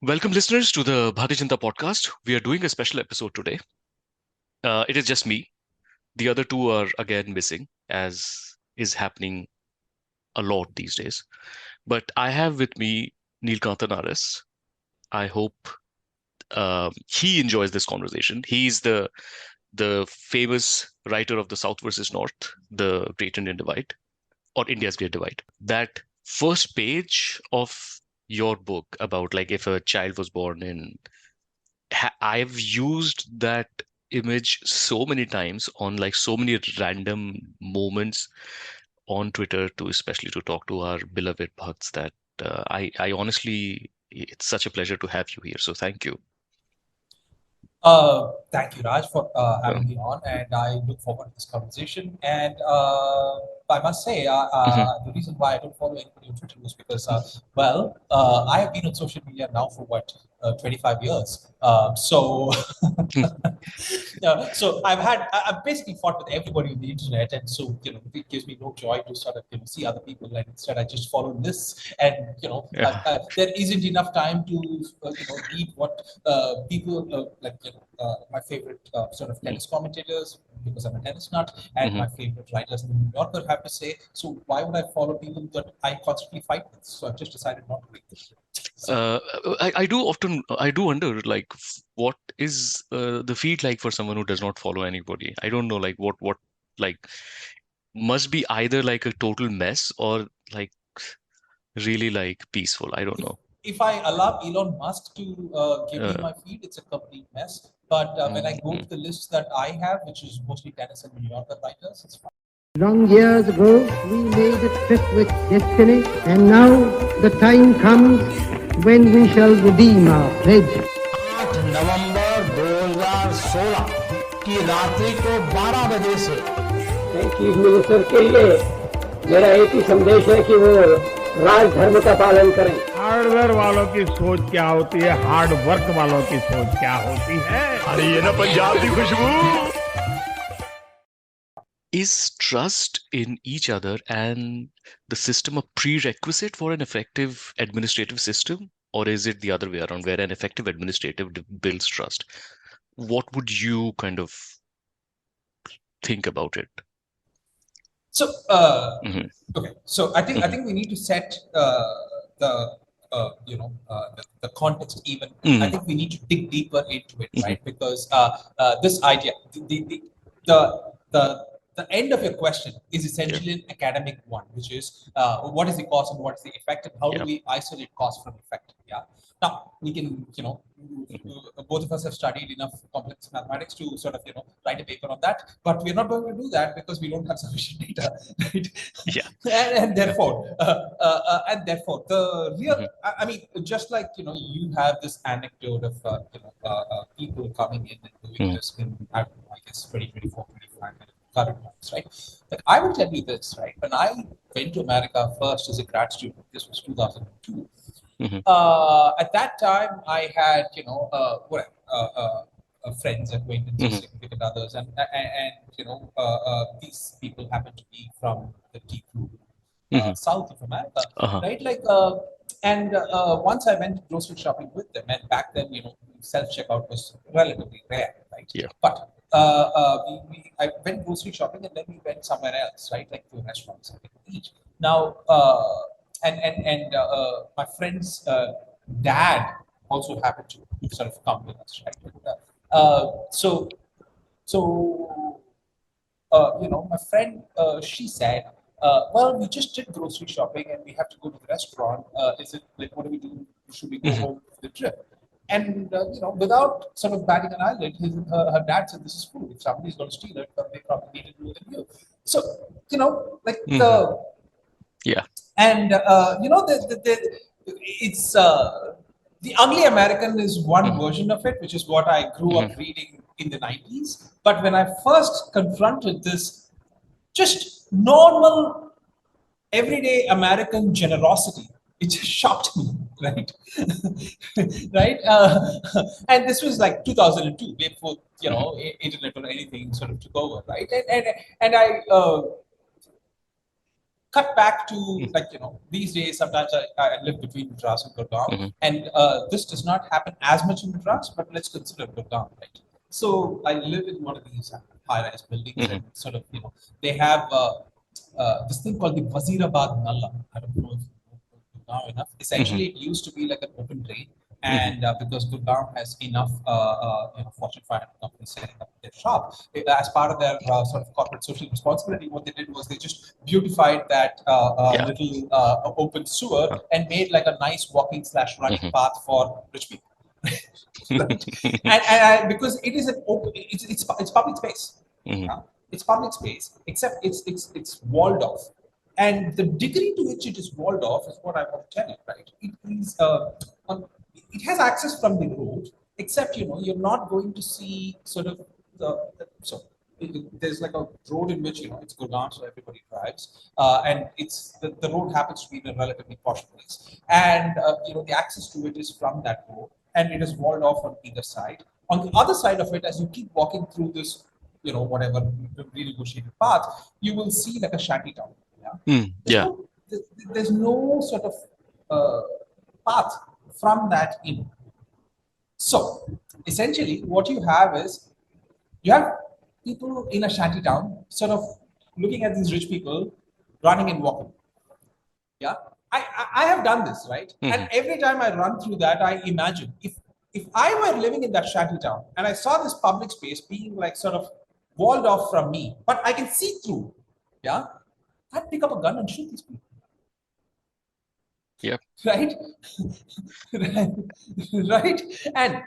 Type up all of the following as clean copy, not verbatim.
Welcome, listeners, to the Bharatiya Janata podcast. We are doing a special episode today. It is just me. The other two are again missing, as is happening a lot these days. But I have with me Nilakantan RS. I hope he enjoys this conversation. He's the famous writer of the South versus North, the Great Indian Divide, or India's Great Divide. That first page of your book about like if a child was born in I've used that image so many times on like so many random moments on Twitter to especially to talk to our beloved Bhakts that I honestly, it's such a pleasure to have you here. So thank you. Thank you, Raj, for having me on, and I look forward to this conversation. And I must say, Mhm. the reason why I don't follow anybody on Twitter was because, I have been on social media now for 25 years. So I've basically fought with everybody on the internet, and so it gives me no joy to sort of see other people, and instead I just follow lists, and Yeah. there isn't enough time to read what people my favorite sort of tennis commentators, because I'm a tennis nut, and Mhm. my favorite writers in the New Yorker have to say. So why would I follow people that I constantly fight with? So I've just decided not to read them. So Uh, I do wonder like what is the feed like for someone who does not follow anybody. I don't know like what like must be either like a total mess or like really like peaceful. I don't if know. if I allow Elon Musk to give me Uh, my feed, it's a complete mess. But when I go mm, to the list that I have, which is mostly tennis and New Yorker writers, it's fine. Long years ago, we made a trip with destiny, and now the time comes when we shall redeem our pledge. 8 नवंबर 2016 की रात्रि को 12 बजे से chief minister के लिए मेरा एक ही संदेश है कि वो राजधर्म का पालन करें। हार्डवेयर वालों की सोच क्या होती है, हार्ड वर्क वालों की सोच क्या होती है। अरे ये ना पंजाब की खुशबू। is trust in each other and the system a prerequisite for an effective administrative system, or is it the other way around, where an effective administrative builds trust? What would you kind of think about it? So Mhm. okay, so I Mhm. think we need to set the the context even. I Mhm. think we need to dig deeper into it, Mhm. right? Because this idea, the the the end of your question is Yeah. essentially an academic one, which is what is the cause and what is the effect, and how do Yeah. we isolate cause from effect? Yeah. Now we can, Mhm. both of us have studied enough complex mathematics to sort of write a paper on that, but we're not going to do that because we don't have sufficient data, right? Yeah. and Yeah. therefore the real, Mhm. I mean, just like you have this anecdote of people coming in and doing Mhm. this in, I don't know, I guess 2024, 25 current times, right? Like, I will tell you this, right? When I went to America first as a grad student, this was 2002. Mhm. At that time, I had, friends, acquaintances, Mhm. significant others, and these people happen to be from the deep blue Mhm. south of America, Uh-huh. right? And once I went grocery shopping with them, and back then, self checkout was relatively rare, right? Yeah. But I went grocery shopping, and then we went somewhere else, right? Like to a restaurant, something to eat. Now, my friend's dad also happened to sort of come with us, right? So my friend, she said, well, we just did grocery shopping and we have to go to the restaurant. Is it like, what do we do? Should we go Mhm. home for the trip? And, without sort of batting an eyelid, her dad said, this is food. If somebody's going to steal it, then they probably need to do it than you. So, like Mhm. Yeah. it's the ugly American is one Mhm. version of it, which is what I grew Mhm. up reading in the 90s. But when I first confronted this just normal, everyday American generosity, it just shocked me, right? Right? And this was like 2002, before, Mhm. internet or anything sort of took over, right? And I cut back to these days. Sometimes I live between Madras and Gurgaon, and this does not happen as much in Madras, but let's consider Gurgaon, right? So I live in one of these high-rise buildings, and sort of they have this thing called the Wazirabad Nalla. I don't know if you know enough. Essentially, it used to be like an open drain, and because Gurgaon has enough Fortune 500 companies setting up their shop, as part of their sort of corporate social responsibility, what they did was they just beautified that little open sewer and made like a nice walking / running path for rich people. Right? and because it is an open, it's public space. It's public space, except it's walled off. And the degree to which it is walled off is what I want to tell you, right? It is it has access from the road, except you're not going to see sort of there's like a road in which it's Gurgaon, so everybody drives, and it's the road happens to be in a relatively posh place, and the access to it is from that road, and it is walled off on either side. On the other side of it, as you keep walking through this, whatever renegotiated path, you will see like a shanty town. There's no sort of path from that in. So essentially, what you have is you have people in a shanty town sort of looking at these rich people running and walking. Yeah, I have done this, right? And every time I run through that, I imagine if I were living in that shanty town and I saw this public space being like sort of walled off from me, but I can see through. Yeah, I'd pick up a gun and shoot these people. Yep. Right? Right? And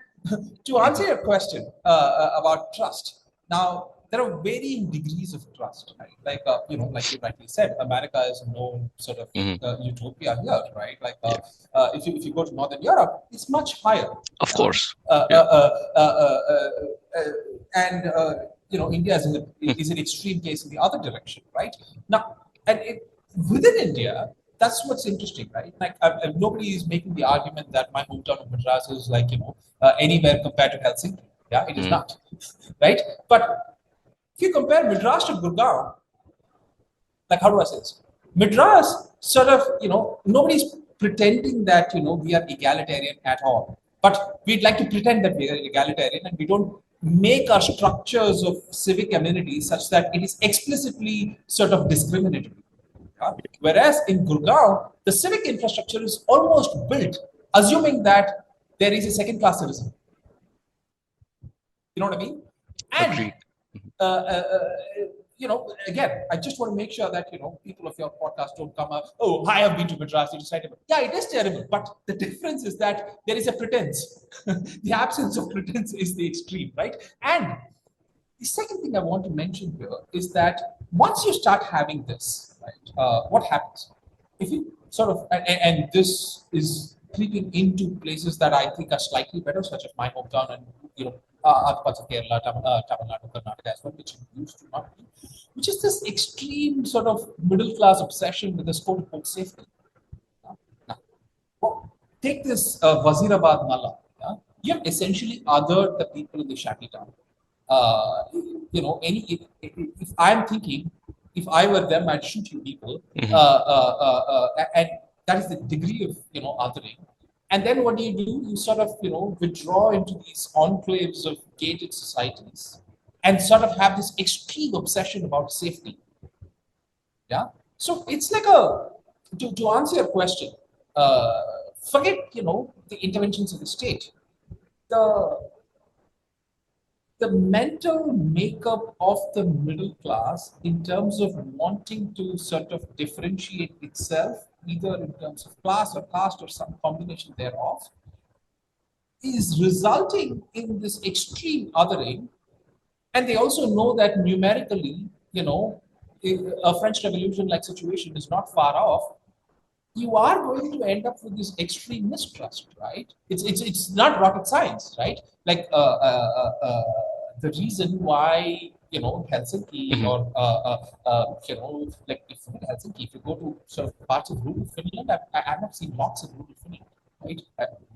to answer your question about trust, now there are varying degrees of trust, right? Like like you rightly said, America is no sort of utopia here, right? Like if you go to Northern Europe, it's much higher. Of course. And India is an extreme case in the other direction, right? Now, and within India, that's what's interesting, right? Like nobody is making the argument that my hometown of Madras is like anywhere compared to Helsinki. Yeah, it is not, right? But if you compare Madras to Gurgaon, like how do I say this? Madras sort of nobody's pretending that we are egalitarian at all, but we'd like to pretend that we are egalitarian, and we don't make our structures of civic amenity such that it is explicitly sort of discriminatory. Whereas in Gurgaon, the civic infrastructure is almost built assuming that there is a second-class citizen. You know what I mean? And again, I just want to make sure that people of your podcast don't come up. Oh, I have been to Madras. It is terrible. Yeah, it is terrible. But the difference is that there is a pretense. The absence of pretense is the extreme, right? And the second thing I want to mention here is that once you start having this, right, what happens? If you sort of, and this is creeping into places that I think are slightly better, such as my hometown and other parts of Kerala, Tamil Nadu, Karnataka as well, which used to not be, which is this extreme sort of middle class obsession with this quote-unquote safety. Now, take this Wazirabad Nalla. You have essentially othered the people in the shanty town. If I'm thinking, if I were them, I'd shoot you people, and that is the degree of othering. And then what do? You sort of withdraw into these enclaves of gated societies, and sort of have this extreme obsession about safety. Yeah. So it's like to answer your question. Forget the interventions of the state. The mental makeup of the middle class in terms of wanting to sort of differentiate itself, either in terms of class or caste or some combination thereof, is resulting in this extreme othering. And they also know that numerically, a French Revolution-like situation is not far off. You are going to end up with this extreme mistrust, right? It's not rocket science, right? Like the reason why Helsinki or like if Helsinki, if you go to sort of parts of rural Finland, I've not seen lots of rural Finland. right?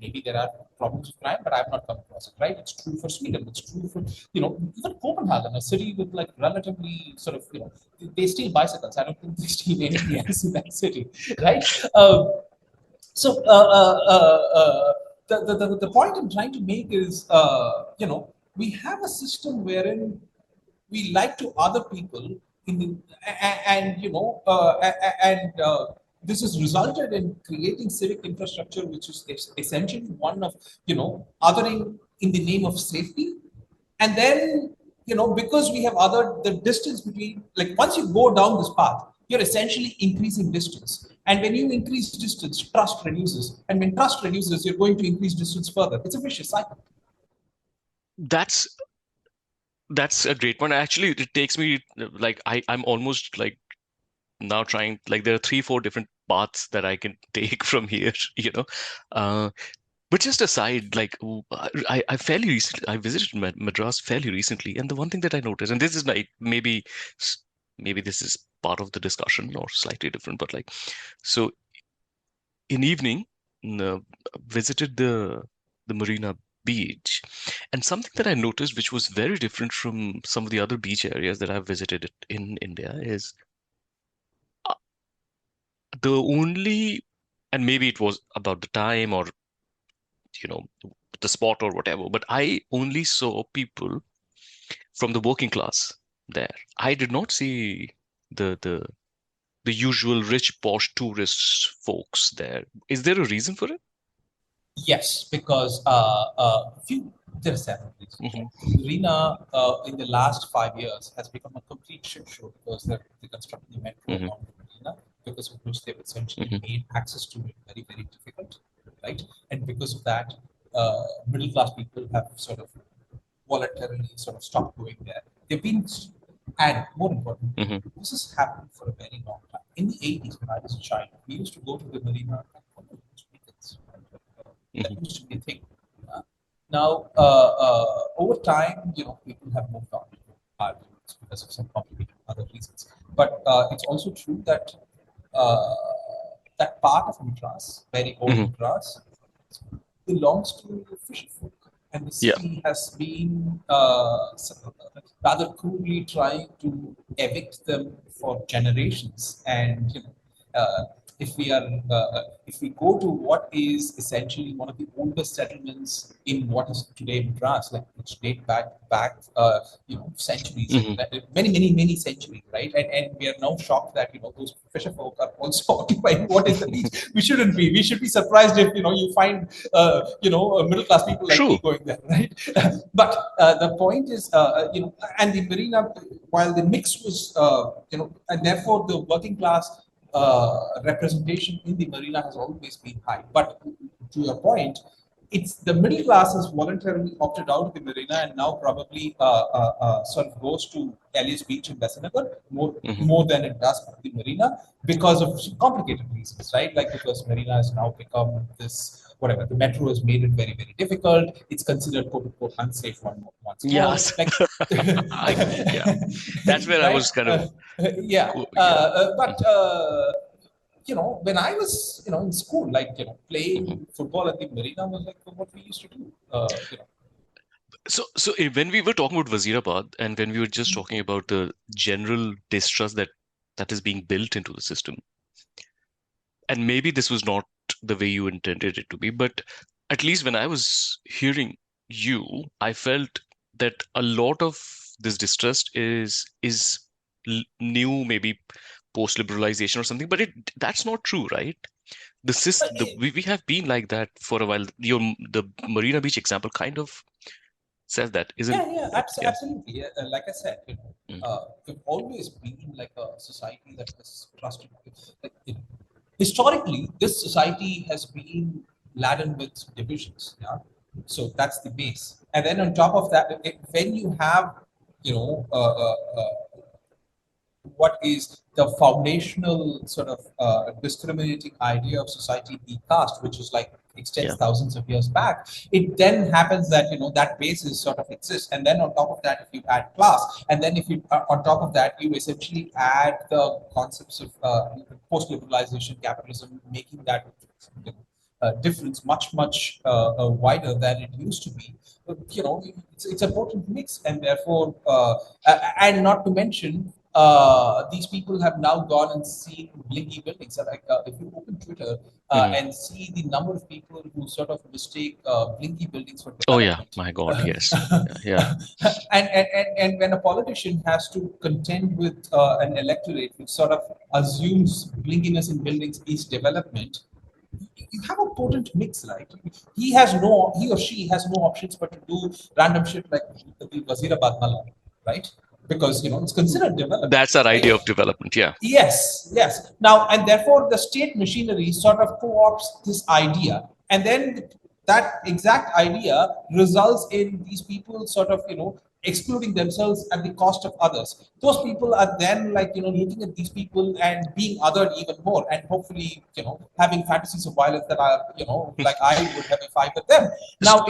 Maybe there are problems with crime, but I've not come across it, right? It's true for Sweden. It's true for, even Copenhagen, a city with like relatively sort of, they steal bicycles. I don't think they steal anything else in that city, right? So the point I'm trying to make is, we have a system wherein we like to other people in the, and this has resulted in creating civic infrastructure, which is essentially one of othering in the name of safety. And then because we have other the distance between, like, once you go down this path, you're essentially increasing distance, and when you increase distance, trust reduces, and when trust reduces, you're going to increase distance further. It's a vicious cycle. That's a great point. Actually, it takes me like I'm almost like now trying, like there are 3-4 different paths that I can take from here, But just aside, like I fairly recently, I visited Madras fairly recently, and the one thing that I noticed, and this is like maybe this is part of the discussion or slightly different, but like, so in evening, visited the Marina Beach, and something that I noticed, which was very different from some of the other beach areas that I've visited in India, is the only, and maybe it was about the time or you know the spot or whatever, but I only saw people from the working class there. I did not see the usual rich posh tourist folks there. Is there a reason for it? Yes, because there are several reasons. Hmm. Marina, in the last 5 years, has become a complete shit show because they constructed the metro Hmm. along the Marina, because of which they've essentially Hmm. made access to it very, very difficult, right? And because of that, middle class people have sort of voluntarily sort of stopped going there. They've been, and more importantly, Hmm. this has happened for a very long time. In the 80s, when I was a child, we used to go to the Marina on weekends. That Hmm. used to be a thing. Uh, Now, over time, people have moved on to arguments because of some complicated other reasons. But it's also true that uh, that part of Madras, very old Hmm. Madras, belongs to the fisher folk. And the Yeah. city has been rather crudely trying to evict them for generations. And if we go to what is essentially one of the oldest settlements in what is today Madras, like which date back centuries, Hmm. many centuries, right? And we are now shocked that those fisher folk are also occupying what is the beach. We shouldn't be. We should be surprised if you find middle class people like me True. going there, right? But the point is, and the marina, while the mix was, and therefore the working class representation in the marina has always been high. But to your point, it's the middle class has voluntarily opted out of the marina and now probably sort of goes to Ellis Beach in Besanagar Hmm. more than it does the marina because of complicated reasons, right? Like because marina has now become this whatever. The metro has made it very, very difficult. It's considered quote unquote unsafe once more. Yes. Like Yeah. That's where I right? was kind of Yeah. yeah. But when I was, in school, like, Hmm. playing football at the marina was like what we used to do. So when we were talking about Wazirabad and when we were just talking about the general distrust that is being built into the system, and maybe this was not the way you intended it to be, but at least when I was hearing you, I felt that a lot of this distrust is new, maybe post liberalization or something, but that's not true, right? The But system, we have been like that for a while. The Marina Beach example kind of says that, isn't yeah, it? Yeah. absolutely. Yeah, like I said, Mm. we've always been like a society that has trusted. Like, historically, this society has been laden with divisions. Yeah, so that's the base. And then on top of that, when you have, you know, uh, uh, uh, what is the foundational sort of discriminating idea of society, the caste, which is like extends Yeah. thousands of years back. It then happens that that basis sort of exists, and then on top of that, if you add class, and then if you on top of that, you essentially add the concepts of post-liberalization capitalism, making that difference much wider than it used to be. It's a potent mix, and therefore, and not to mention, these people have now gone and seen blinky buildings. So like, if you open Twitter and see the number of people who sort of mistake blinky buildings for Oh yeah, development. my God, yes. Yeah. And when a politician has to contend with an electorate which sort of assumes blinkiness in buildings is development, you have a potent mix, right? He or she has no options but to do random shit like the Wazirabad Nala, right? Because it's considered development. That's our right? idea of development. Yeah. Yes. Now, and therefore, the state machinery sort of co-opts this idea, and then that exact idea results in these people sort of, excluding themselves at the cost of others. Those people are then like, looking at these people and being othered even more, and hopefully, having fantasies of violence that are, like I would have if I were them. Now,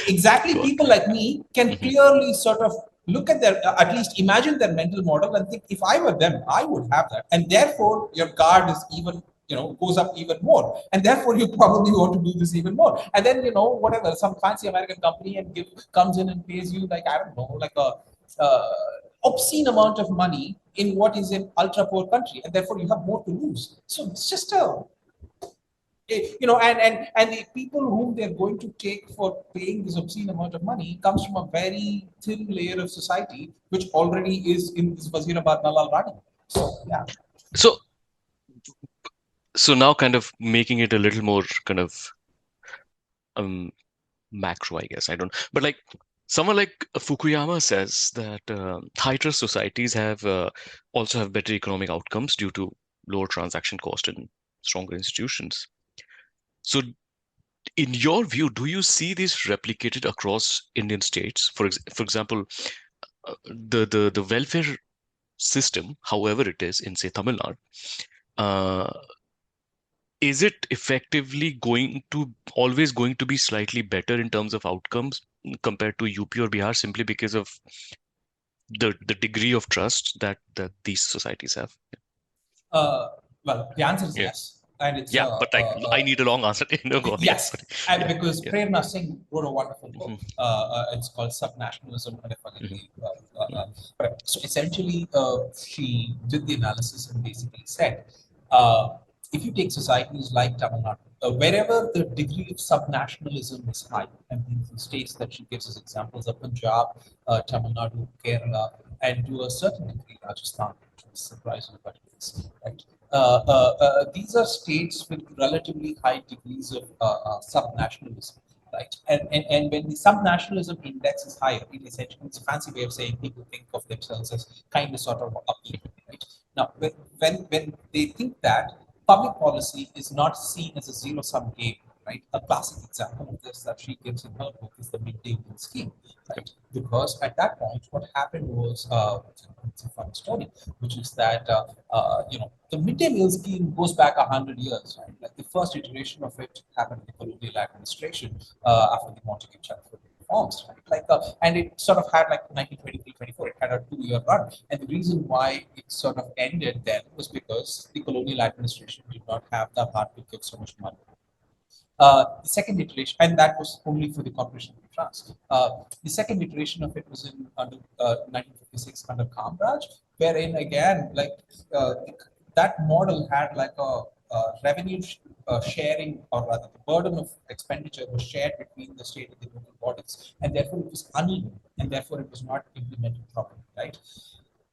exactly people like me can clearly sort of look at their at least imagine their mental model and think, if I were them, I would have that, and therefore your guard is even goes up even more, and therefore you probably want to do this even more, and then whatever, some fancy American company and comes in and pays you like, I don't know, like a obscene amount of money in what is an ultra poor country, and therefore you have more to lose. So it's just and the people whom they're going to take for paying this obscene amount of money comes from a very thin layer of society which already is in this Wazirabad Nalal running. So yeah. So now kind of making it a little more kind of macro, I guess. I don't, but like someone like Fukuyama says that high trust societies have also have better economic outcomes due to lower transaction cost and stronger institutions. So in your view, do you see this replicated across Indian states? For example, the welfare system, however it is in say Tamil Nadu, is it effectively always going to be slightly better in terms of outcomes compared to UP or Bihar simply because of the degree of trust that these societies have? Well, the answer is yes. And it's but I need a long answer. No, go on. Yes, and Yeah. because Yeah. Prerna Singh wrote a wonderful book. It's called Subnationalism. So essentially, she did the analysis and basically said, if you take societies like Tamil Nadu, wherever the degree of subnationalism is high, and the states that she gives as examples are Punjab, Tamil Nadu, Kerala, and to a certain degree Rajasthan, which is surprising, but it is, right? These are states with relatively high degrees of subnationalism, right? And when the subnationalism index is higher, it essentially, it's a fancy way of saying people think of themselves as kind of sort of upbeat, right? Now, when they think that, public policy is not seen as a zero-sum game, right? A classic example of this that she gives in her book is the midday meal scheme, right? Because at that point, what happened was, it's a fun story, which is that, the midday meal scheme goes back 100 years, right? Like the first iteration of it happened in the colonial administration after the Montague Chatfield reforms, right? Like, and it sort of had like 1923-24, it had a 2-year run. And the reason why it sort of ended then was because the colonial administration did not have the heart to give so much money. The second iteration, and that was only for the Corporation of France. The second iteration of it was in under 1956 under Kamraj, wherein again, like that model had like a revenue sharing, or rather the burden of expenditure was shared between the state and the local bodies, and therefore it was uneven, and therefore it was not implemented properly, right?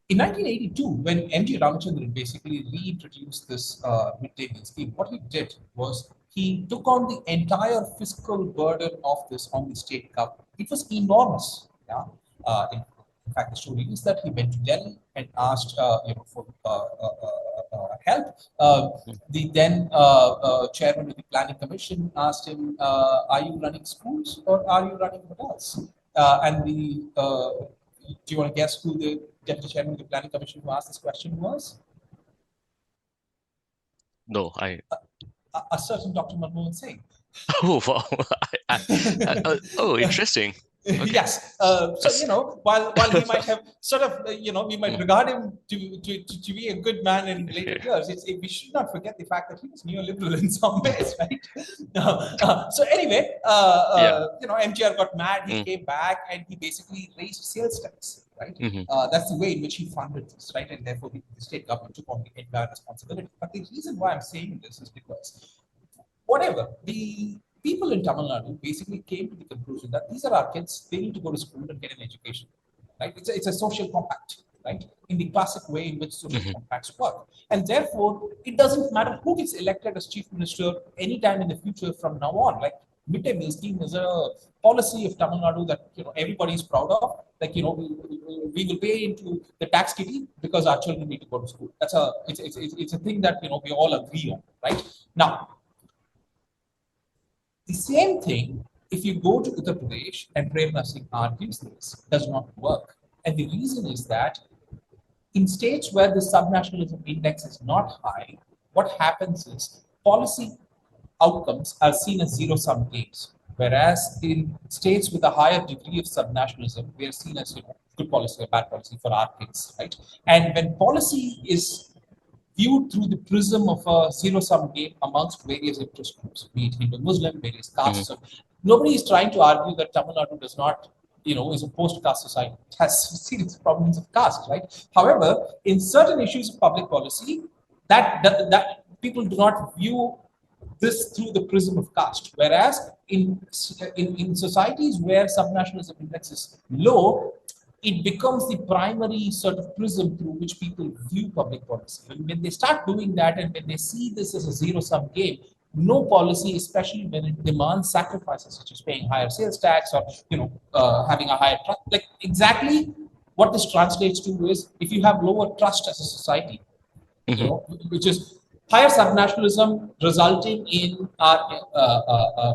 In 1982, when M.G. Ramachandran basically reintroduced this midday meal scheme, what he did was he took on the entire fiscal burden of this on the state government. It was enormous. Yeah. In fact, the story is that he went to Delhi and asked, for help. The then chairman of the planning commission asked him, "Are you running schools or are you running hotels?" And do you want to guess who the deputy chairman of the planning commission who asked this question was? No, A certain Dr. Manmohan Singh. Oh, wow. Oh, interesting. Okay. Yes. So while he might have sort of we might regard him to be a good man in later years, we should not forget the fact that he was neoliberal in some ways, right? So anyway, MGR got mad. He came back and he basically raised sales tax, right? That's the way in which he funded this, right? And therefore the state government took on the entire responsibility. But the reason why I'm saying this is because whatever the people in Tamil Nadu basically came to the conclusion that these are our kids, they need to go to school and get an education, right? It's a social compact, right? In the classic way in which social compacts work. And therefore, it doesn't matter who gets elected as chief minister anytime in the future from now on. Like midday meal scheme is a policy of Tamil Nadu that everybody is proud of. Like we will pay into the tax kitty because our children need to go to school. It's a thing that we all agree on, right? Now, the same thing, if you go to Uttar Pradesh, and Prem Singh argues this, does not work. And the reason is that in states where the subnationalism index is not high, what happens is policy outcomes are seen as zero-sum games. Whereas in states with a higher degree of subnationalism, we are seen as good policy or bad policy for our kids, right? And when policy is viewed through the prism of a zero-sum game amongst various interest groups, be it Hindu-Muslim, various castes. So nobody is trying to argue that Tamil Nadu does not, is a post-caste society. It has serious problems of caste, right? However, in certain issues of public policy, that people do not view this through the prism of caste. Whereas in societies where subnationalism index is low, it becomes the primary sort of prism through which people view public policy. And when they start doing that and when they see this as a zero-sum game, no policy, especially when it demands sacrifices such as paying higher sales tax or having a higher trust, like exactly what this translates to is if you have lower trust as a society, which is higher subnationalism resulting in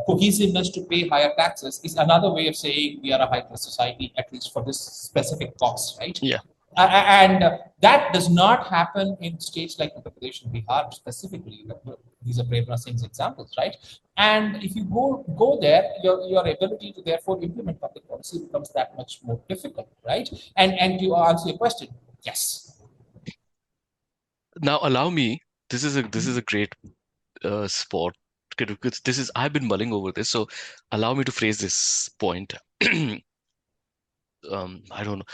cohesiveness to pay higher taxes is another way of saying we are a high-class society, at least for this specific cause, right? Yeah. And that does not happen in states like Uttar Pradesh and Bihar specifically. These are Prem Singh's examples, right? And if you go there, your ability to therefore implement public policy becomes that much more difficult, right? And to answer your question, yes. Now allow me. This is a great spot. I've been mulling over this, so allow me to phrase this point. I don't know.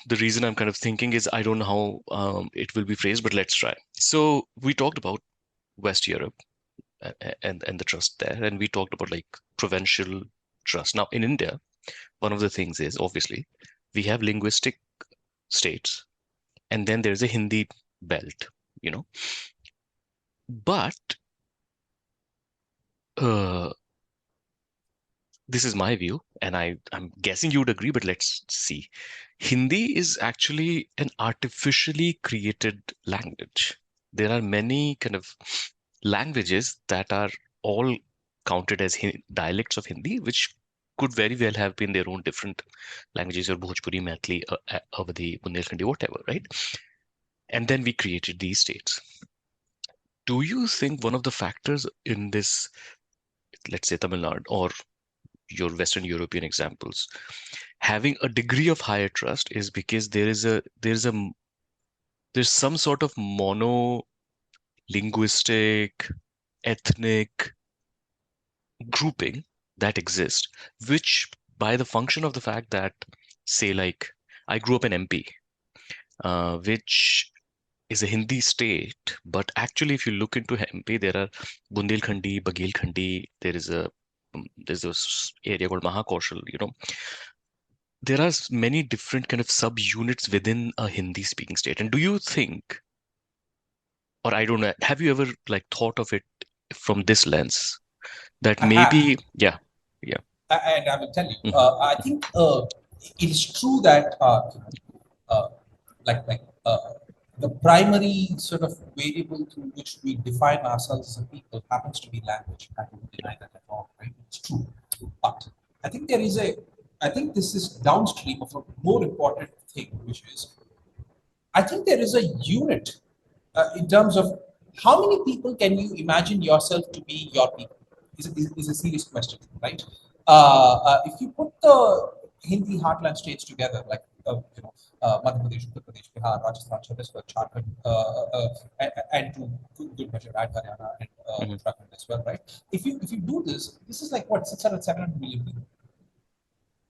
The reason I'm kind of thinking is I don't know how it will be phrased, but let's try. So we talked about West Europe and the trust there, and we talked about like provincial trust. Now in India, one of the things is obviously we have linguistic states, and then there's a Hindi belt, but this is my view, and I'm guessing you would agree, but let's see. Hindi is actually an artificially created language. There are many kind of languages that are all counted as dialects of Hindi, which could very well have been their own different languages, or Bhojpuri, Maithili, Awadhi, Bundelkhandi, whatever, right? And then we created these states. Do you think one of the factors in this, let's say Tamil Nadu or your Western European examples, having a degree of higher trust is because there's some sort of mono-linguistic, ethnic grouping that exists, which by the function of the fact that, say, like I grew up in MP, which is a Hindi state, but actually if you look into MP, there are Bundelkhandi, Bagelkhandi, there's this area called Mahakaushal, there are many different kind of subunits within a Hindi speaking state. And do you think, or I don't know, have you ever like thought of it from this lens that maybe, yeah. And I will tell you, I think it is true that the primary sort of variable through which we define ourselves as a people happens to be language. I don't deny that at all, right? It's true. But I think this is downstream of a more important thing, which is, I think there is a unit in terms of how many people can you imagine yourself to be your people? Is a serious question, right? if you put the Hindi heartland states together, like Madhya Pradesh, Uttar Pradesh, Bihar, Rajasthan, Chhattisgarh, Jharkhand, and to good measure, add Haryana and Uttarakhand as well, right? If you do this, this is like what 600, 700 million people,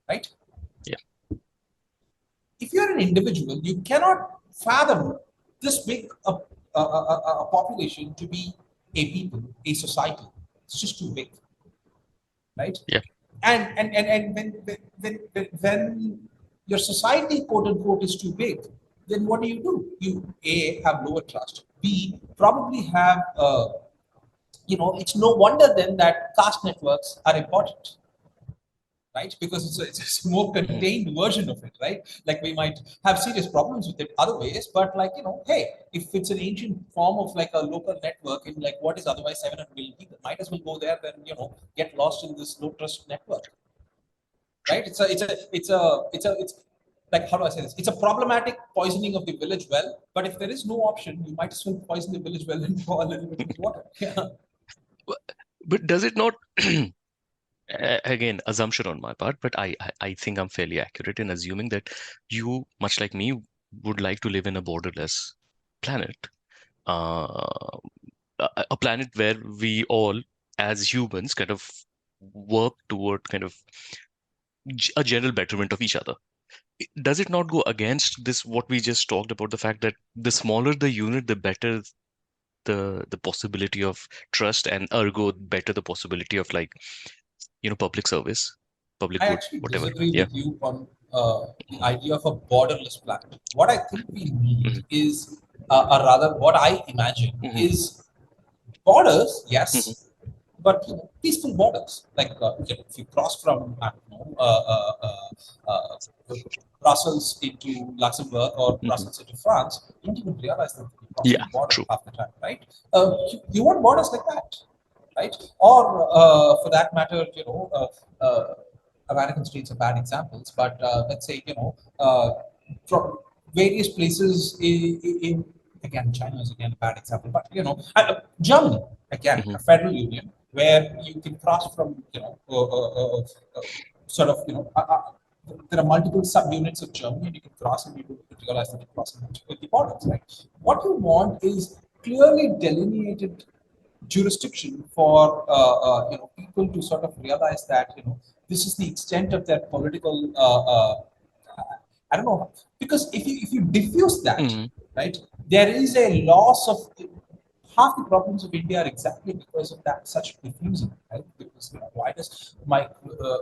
right? Yeah. If you're an individual, you cannot fathom this big a population to be a people, a society. It's just too big, right? Yeah. And when your society, quote unquote, is too big, then what do? You A, have lower trust. B, probably have it's no wonder then that caste networks are important, right? Because it's a more contained version of it, right? Like we might have serious problems with it other ways, but like, hey, if it's an ancient form of like a local network in like what is otherwise 700 million people, might as well go there than, get lost in this low trust network, right? It's like, how do I say this? It's a problematic poisoning of the village well, but if there is no option, you might as well poison the village well and pour a little bit of water. Yeah. But does it not, again, assumption on my part, but I think I'm fairly accurate in assuming that you, much like me, would like to live in a borderless planet, uh, a planet where we all, as humans, kind of work toward kind of a general betterment of each other. Does it not go against this, what we just talked about, the fact that the smaller the unit, the better the possibility of trust, and ergo better the possibility of like, public service, public I good, actually whatever. disagree Yeah. with you on the idea of a borderless planet. What I think we need is, or rather, what I imagine is borders, yes, but peaceful borders. Like if you cross from I don't know Brussels into Luxembourg or Brussels into France, you don't even realize that you're crossing Yeah, the border true. half the time, right? You want borders like that, right? Or for that matter, American states are bad examples, but let's say from various places in again, China is again a bad example, but Germany again, a federal union where you can cross from sort of there are multiple subunits of Germany, and you can cross, and you realize that you're crossing the borders, right? What you want is clearly delineated jurisdiction for people to sort of realize that this is the extent of their political I don't know, because if you diffuse that, right, there is a loss of half the problems of India are exactly because of that such diffusing, right? Because why does my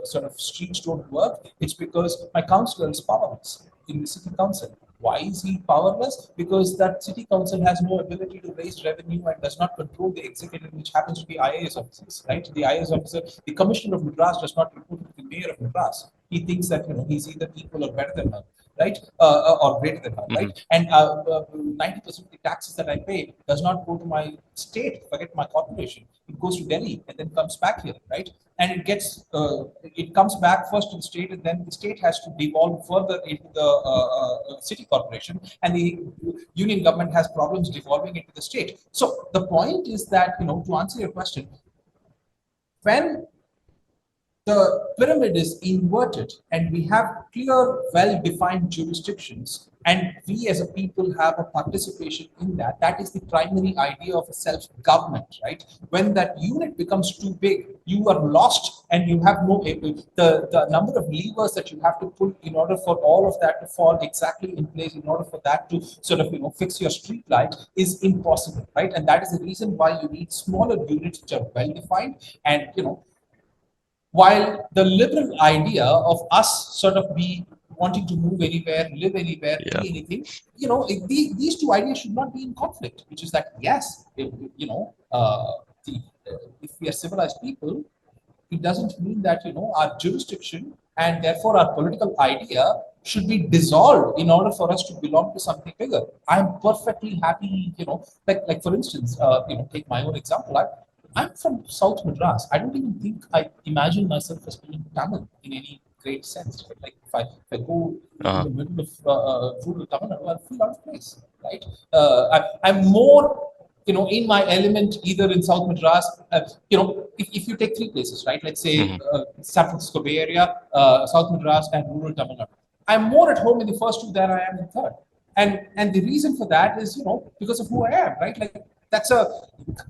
sort of streets don't work? It's because my councillor is powerless in the city council. Why is he powerless? Because that city council has no ability to raise revenue and does not control the executive, which happens to be IAS officers, right? The IAS officer, the commissioner of Madras does not report to the mayor of Madras. He thinks that he's either equal or better than her, right? Or greater than her, right? And 90% of the taxes that I pay does not go to my state, forget my corporation. It goes to Delhi and then comes back here, right? And it comes back first to the state, and then the state has to devolve further into the city corporation, and the union government has problems devolving into the state. So the point is that, to answer your question, when the pyramid is inverted and we have clear, well-defined jurisdictions, and we as a people have a participation in that, that is the primary idea of a self-government, right? When that unit becomes too big, you are lost and you have no the number of levers that you have to pull in order for all of that to fall exactly in place, in order for that to sort of fix your street light, is impossible, right? And that is the reason why you need smaller units which are well-defined. And while the liberal idea of us sort of be wanting to move anywhere, live anywhere, Yeah. be anything, these two ideas should not be in conflict. Which is that yes, if we are civilized people, it doesn't mean that our jurisdiction and therefore our political idea should be dissolved in order for us to belong to something bigger. I'm perfectly happy, like for instance, take my own example. I'm from South Madras. I don't even think I imagine myself as being Tamil in any great sense. Right? Like if I go in the middle of rural Tamil Nadu, I'll feel out of place, right? I'm more in my element, either in South Madras, if you take three places, right? Let's say San Francisco Bay Area, South Madras, and rural Tamil Nadu. I'm more at home in the first two than I am in third. And the reason for that is, because of who I am, right? Like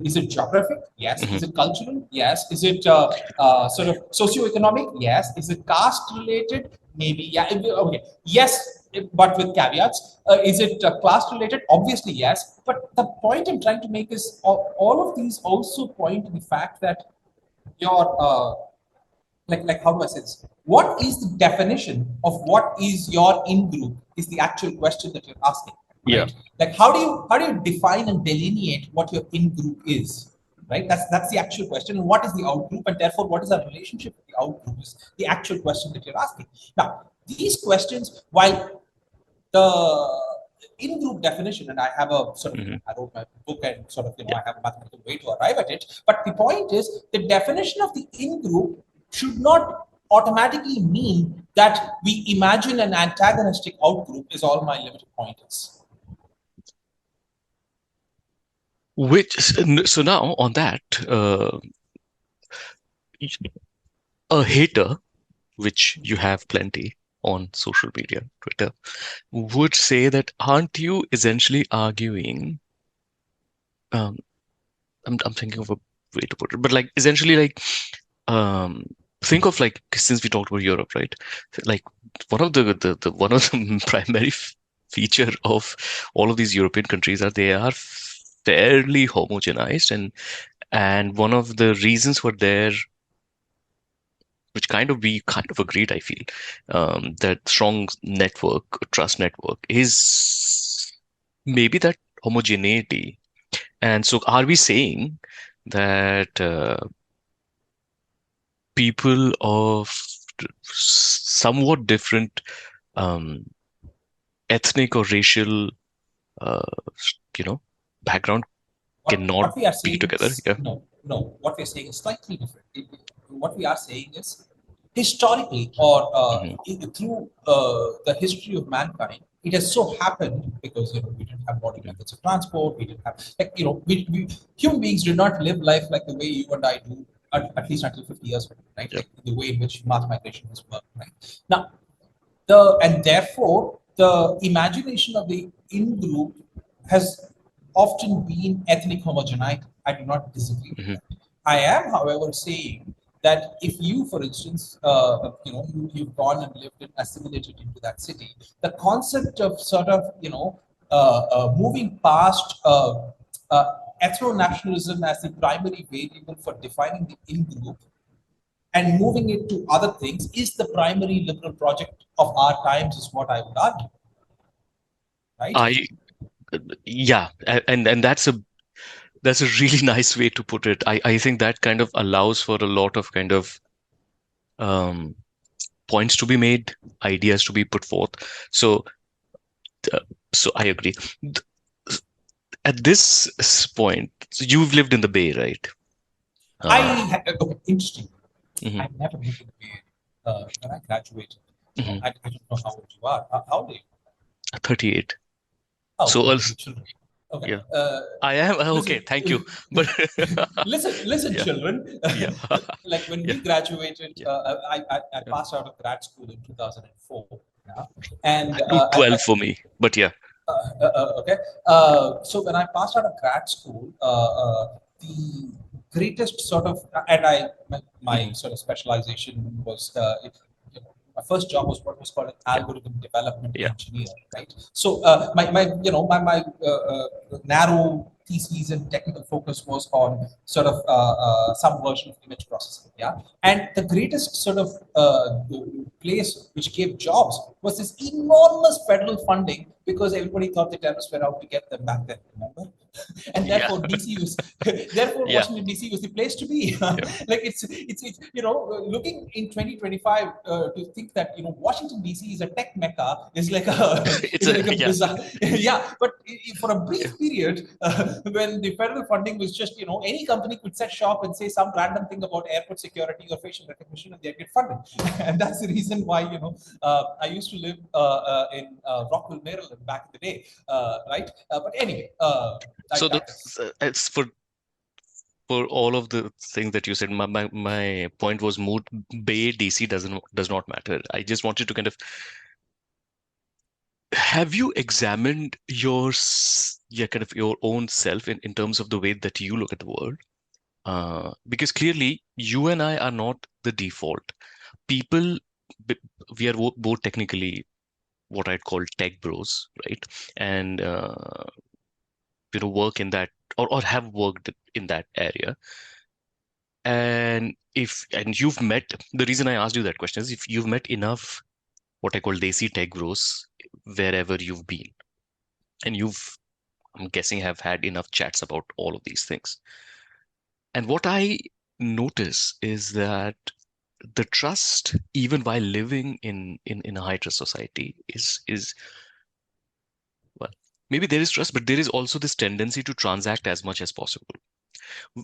is it geographic? Yes. Is it cultural? Yes. Is it sort of socioeconomic? Yes. Is it caste related? Maybe. Yeah. Okay. Yes, but with caveats. Is it class related? Obviously, yes. But the point I'm trying to make is all of these also point to the fact that your like how do I say this? What is the definition of what is your in group is the actual question that you're asking. Right? Yeah. Like how do you define and delineate what your in group is? Right? That's the actual question. And what is the out group? And therefore, what is our relationship with the out group is the actual question that you're asking. Now, these questions, while the in-group definition, and I have a sort of, I wrote my book and sort of, I have a mathematical way to arrive at it. But the point is, the definition of the in-group should not automatically mean that we imagine an antagonistic out-group is all my limited point is. So now on that, a hater, which you have plenty on social media, Twitter, would say that aren't you essentially arguing? I'm thinking of a way to put it, but like essentially like think of like since we talked about Europe, right? Like one of the primary feature of all of these European countries are they are fairly homogenized, and one of the reasons for their which we kind of agreed, I feel, that strong network, trust network is maybe that homogeneity. And so are we saying that people of somewhat different ethnic or racial, background cannot be together? No, what we're saying is slightly different. What we are saying is historically or through the history of mankind, it has so happened because we didn't have modern methods of transport. We didn't have we human beings did not live life like the way you and I do at least until 50 years ago, right? Like the way in which mass migration has worked, right? Now, and therefore the imagination of the in-group has often been ethnic homogeneity. I do not disagree with that. I am, however, saying that if you, for instance, you've gone and lived and assimilated into that city, the concept of sort of, moving past ethno-nationalism as the primary variable for defining the in-group and moving it to other things is the primary liberal project of our times, is what I would argue. Right? And that's a really nice way to put it. I think that kind of allows for a lot of kind of points to be made, ideas to be put forth. So I agree. At this point, so you've lived in the Bay, right? Interesting. I never lived in the Bay. When I graduated, I don't know how old you are. How old are you? 38. Oh, so children. Okay. Yeah. I am okay. Thank you. But listen, children. Like when we graduated, I passed out of grad school in 2004. Yeah? And 12 for me. But yeah. Okay. So when I passed out of grad school, the greatest sort of, and my sort of specialization was my first job was what was called an algorithm development engineer, right? So my narrow thesis and technical focus was on sort of some version of image processing, and the greatest sort of place which gave jobs was this enormous federal funding, because everybody thought the terrorists were out to get them back then, remember? And therefore DC was Washington DC was the place to be. Like it's looking in 2025 to think that Washington DC is a tech mecca is like a bizarre, but for a brief period when the federal funding was just any company could set shop and say some random thing about airport security or facial recognition and they'd get funded. And that's the reason why I used to live in Rockville, Maryland back in the day, right? But anyway, So digress. it's for all of the things that you said. My point was more Bay DC does not matter. I just wanted to kind of have you examined kind of your own self in terms of the way that you look at the world? Because clearly you and I are not the default. People, we are both technically what I'd call tech bros, right? And work in that or have worked in that area. And you've met, the reason I asked you that question is if you've met enough what I call Desi tech bros wherever you've been, and I'm guessing, have had enough chats about all of these things. And what I notice is that the trust, even while living in a high trust society, is well, maybe there is trust, but there is also this tendency to transact as much as possible.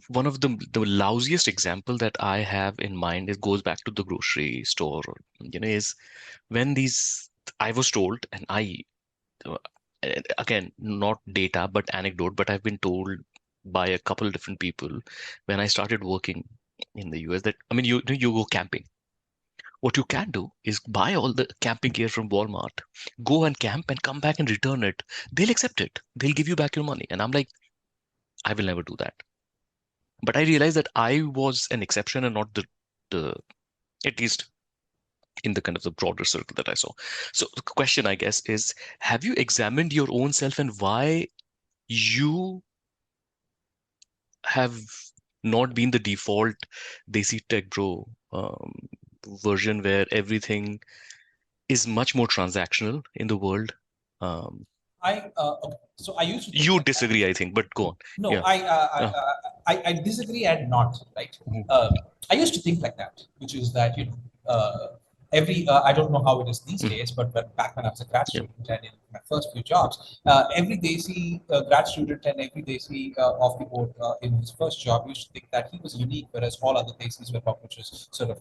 One of the lousiest example that I have in mind, it goes back to the grocery store, is when I was told, and uh, again, not data, but anecdote, but I've been told by a couple of different people when I started working in the US that, I mean, you go camping. What you can do is buy all the camping gear from Walmart, go and camp and come back and return it. They'll accept it. They'll give you back your money. And I'm like, I will never do that. But I realized that I was an exception and not the at least in the kind of the broader circle that I saw. So the question, I guess, is have you examined your own self and why you have not been the default Desi Tech Bro version where everything is much more transactional in the world? Okay. So I used to think You like that. disagree, I think, but go on. No, Yeah. I disagree and not, right. I used to think like that, which is that every I don't know how it is these days, but back when I was a grad student and in my first few jobs, every Desi grad student and every Desi off the board in his first job used to think that he was unique, whereas all other Desis were cockroaches, sort of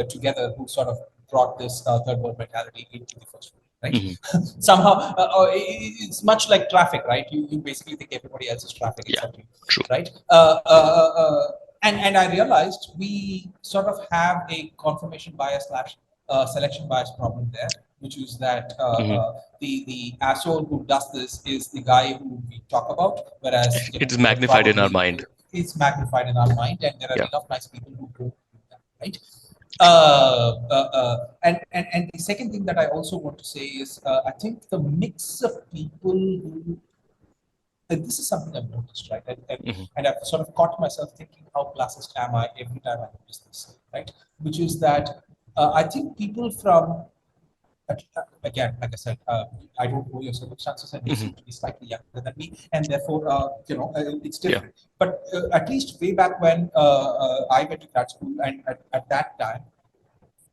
together, who sort of brought this third world mentality into the first world. Right. Somehow it's much like traffic, right? You basically think everybody else is traffic except you, True. right? And I realized we sort of have a confirmation bias slash selection bias problem there, which is that the asshole who does this is the guy who we talk about, whereas It is magnified in our mind. It's magnified in our mind, and there are enough nice people who don't do that, right? And the second thing that I also want to say is I think the mix of people who, and this is something I've noticed, right? And I've sort of caught myself thinking, how classist am I every time I notice this, right? Which is that I think people from, again, like I said, I don't know your circumstances, and you seem to be slightly younger than me, and therefore, it's different. But at least way back when I went to grad school, and at that time,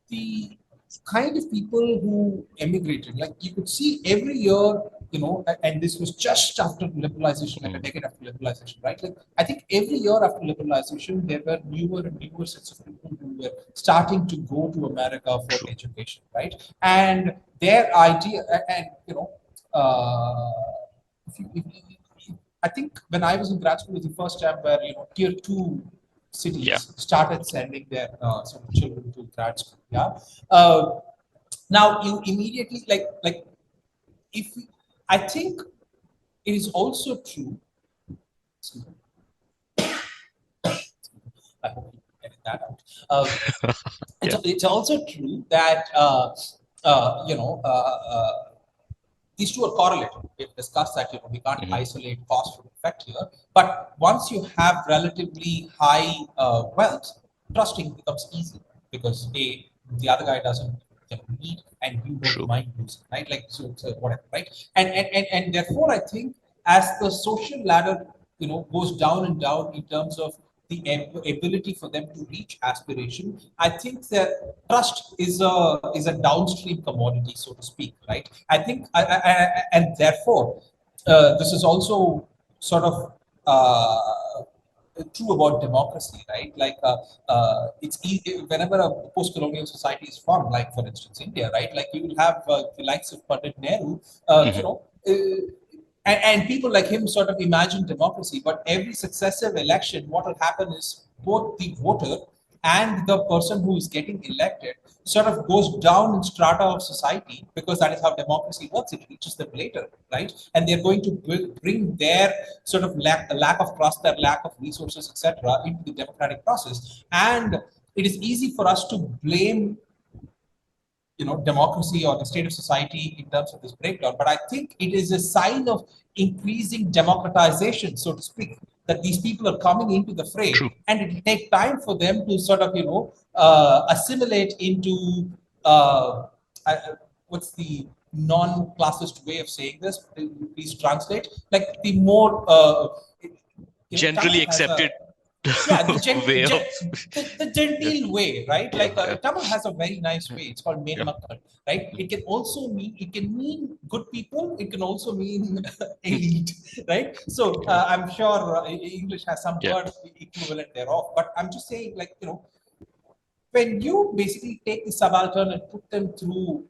the kind of people who emigrated, like you could see every year, and this was just after liberalization, like a decade after liberalization, right? Like I think every year after liberalization, there were newer and newer sets of people who were starting to go to America for education, right? And their idea, and I think when I was in grad school, it was the first time where tier 2 cities started sending their sort of children to grad school. Now you immediately like if I think it is also true. I hope you edit that out. It's also true that these two are correlated. We've discussed that we can't isolate cause from effect here. But once you have relatively high wealth, trusting becomes easy because the other guy doesn't need and you don't mind losing, right? Like so whatever, right? And therefore, I think as the social ladder goes down and down in terms of the ability for them to reach aspiration, I think that trust is a downstream commodity, so to speak, right? I think, and therefore, this is also sort of true about democracy, right? Like it's easy whenever a post-colonial society is formed, like for instance India, right? Like you will have the likes of Pandit Nehru, and people like him sort of imagine democracy, but every successive election, what will happen is both the voter and the person who is getting elected sort of goes down in strata of society, because that is how democracy works. It reaches them later, right? And they're going to bring their sort of lack of trust, their lack of resources, etc., into the democratic process. And it is easy for us to blame democracy or the state of society in terms of this breakdown, but I think it is a sign of increasing democratization, so to speak, that these people are coming into the fray. True. And it will take time for them to sort of assimilate into what's the non-classist way of saying this, please translate, like the more generally accepted way of the genteel way, right? Like Tamil has a very nice way. It's called Main Makkal, right? It can mean good people. It can also mean elite, right? So I'm sure English has some word equivalent thereof. But I'm just saying, like, when you basically take the subaltern and put them through,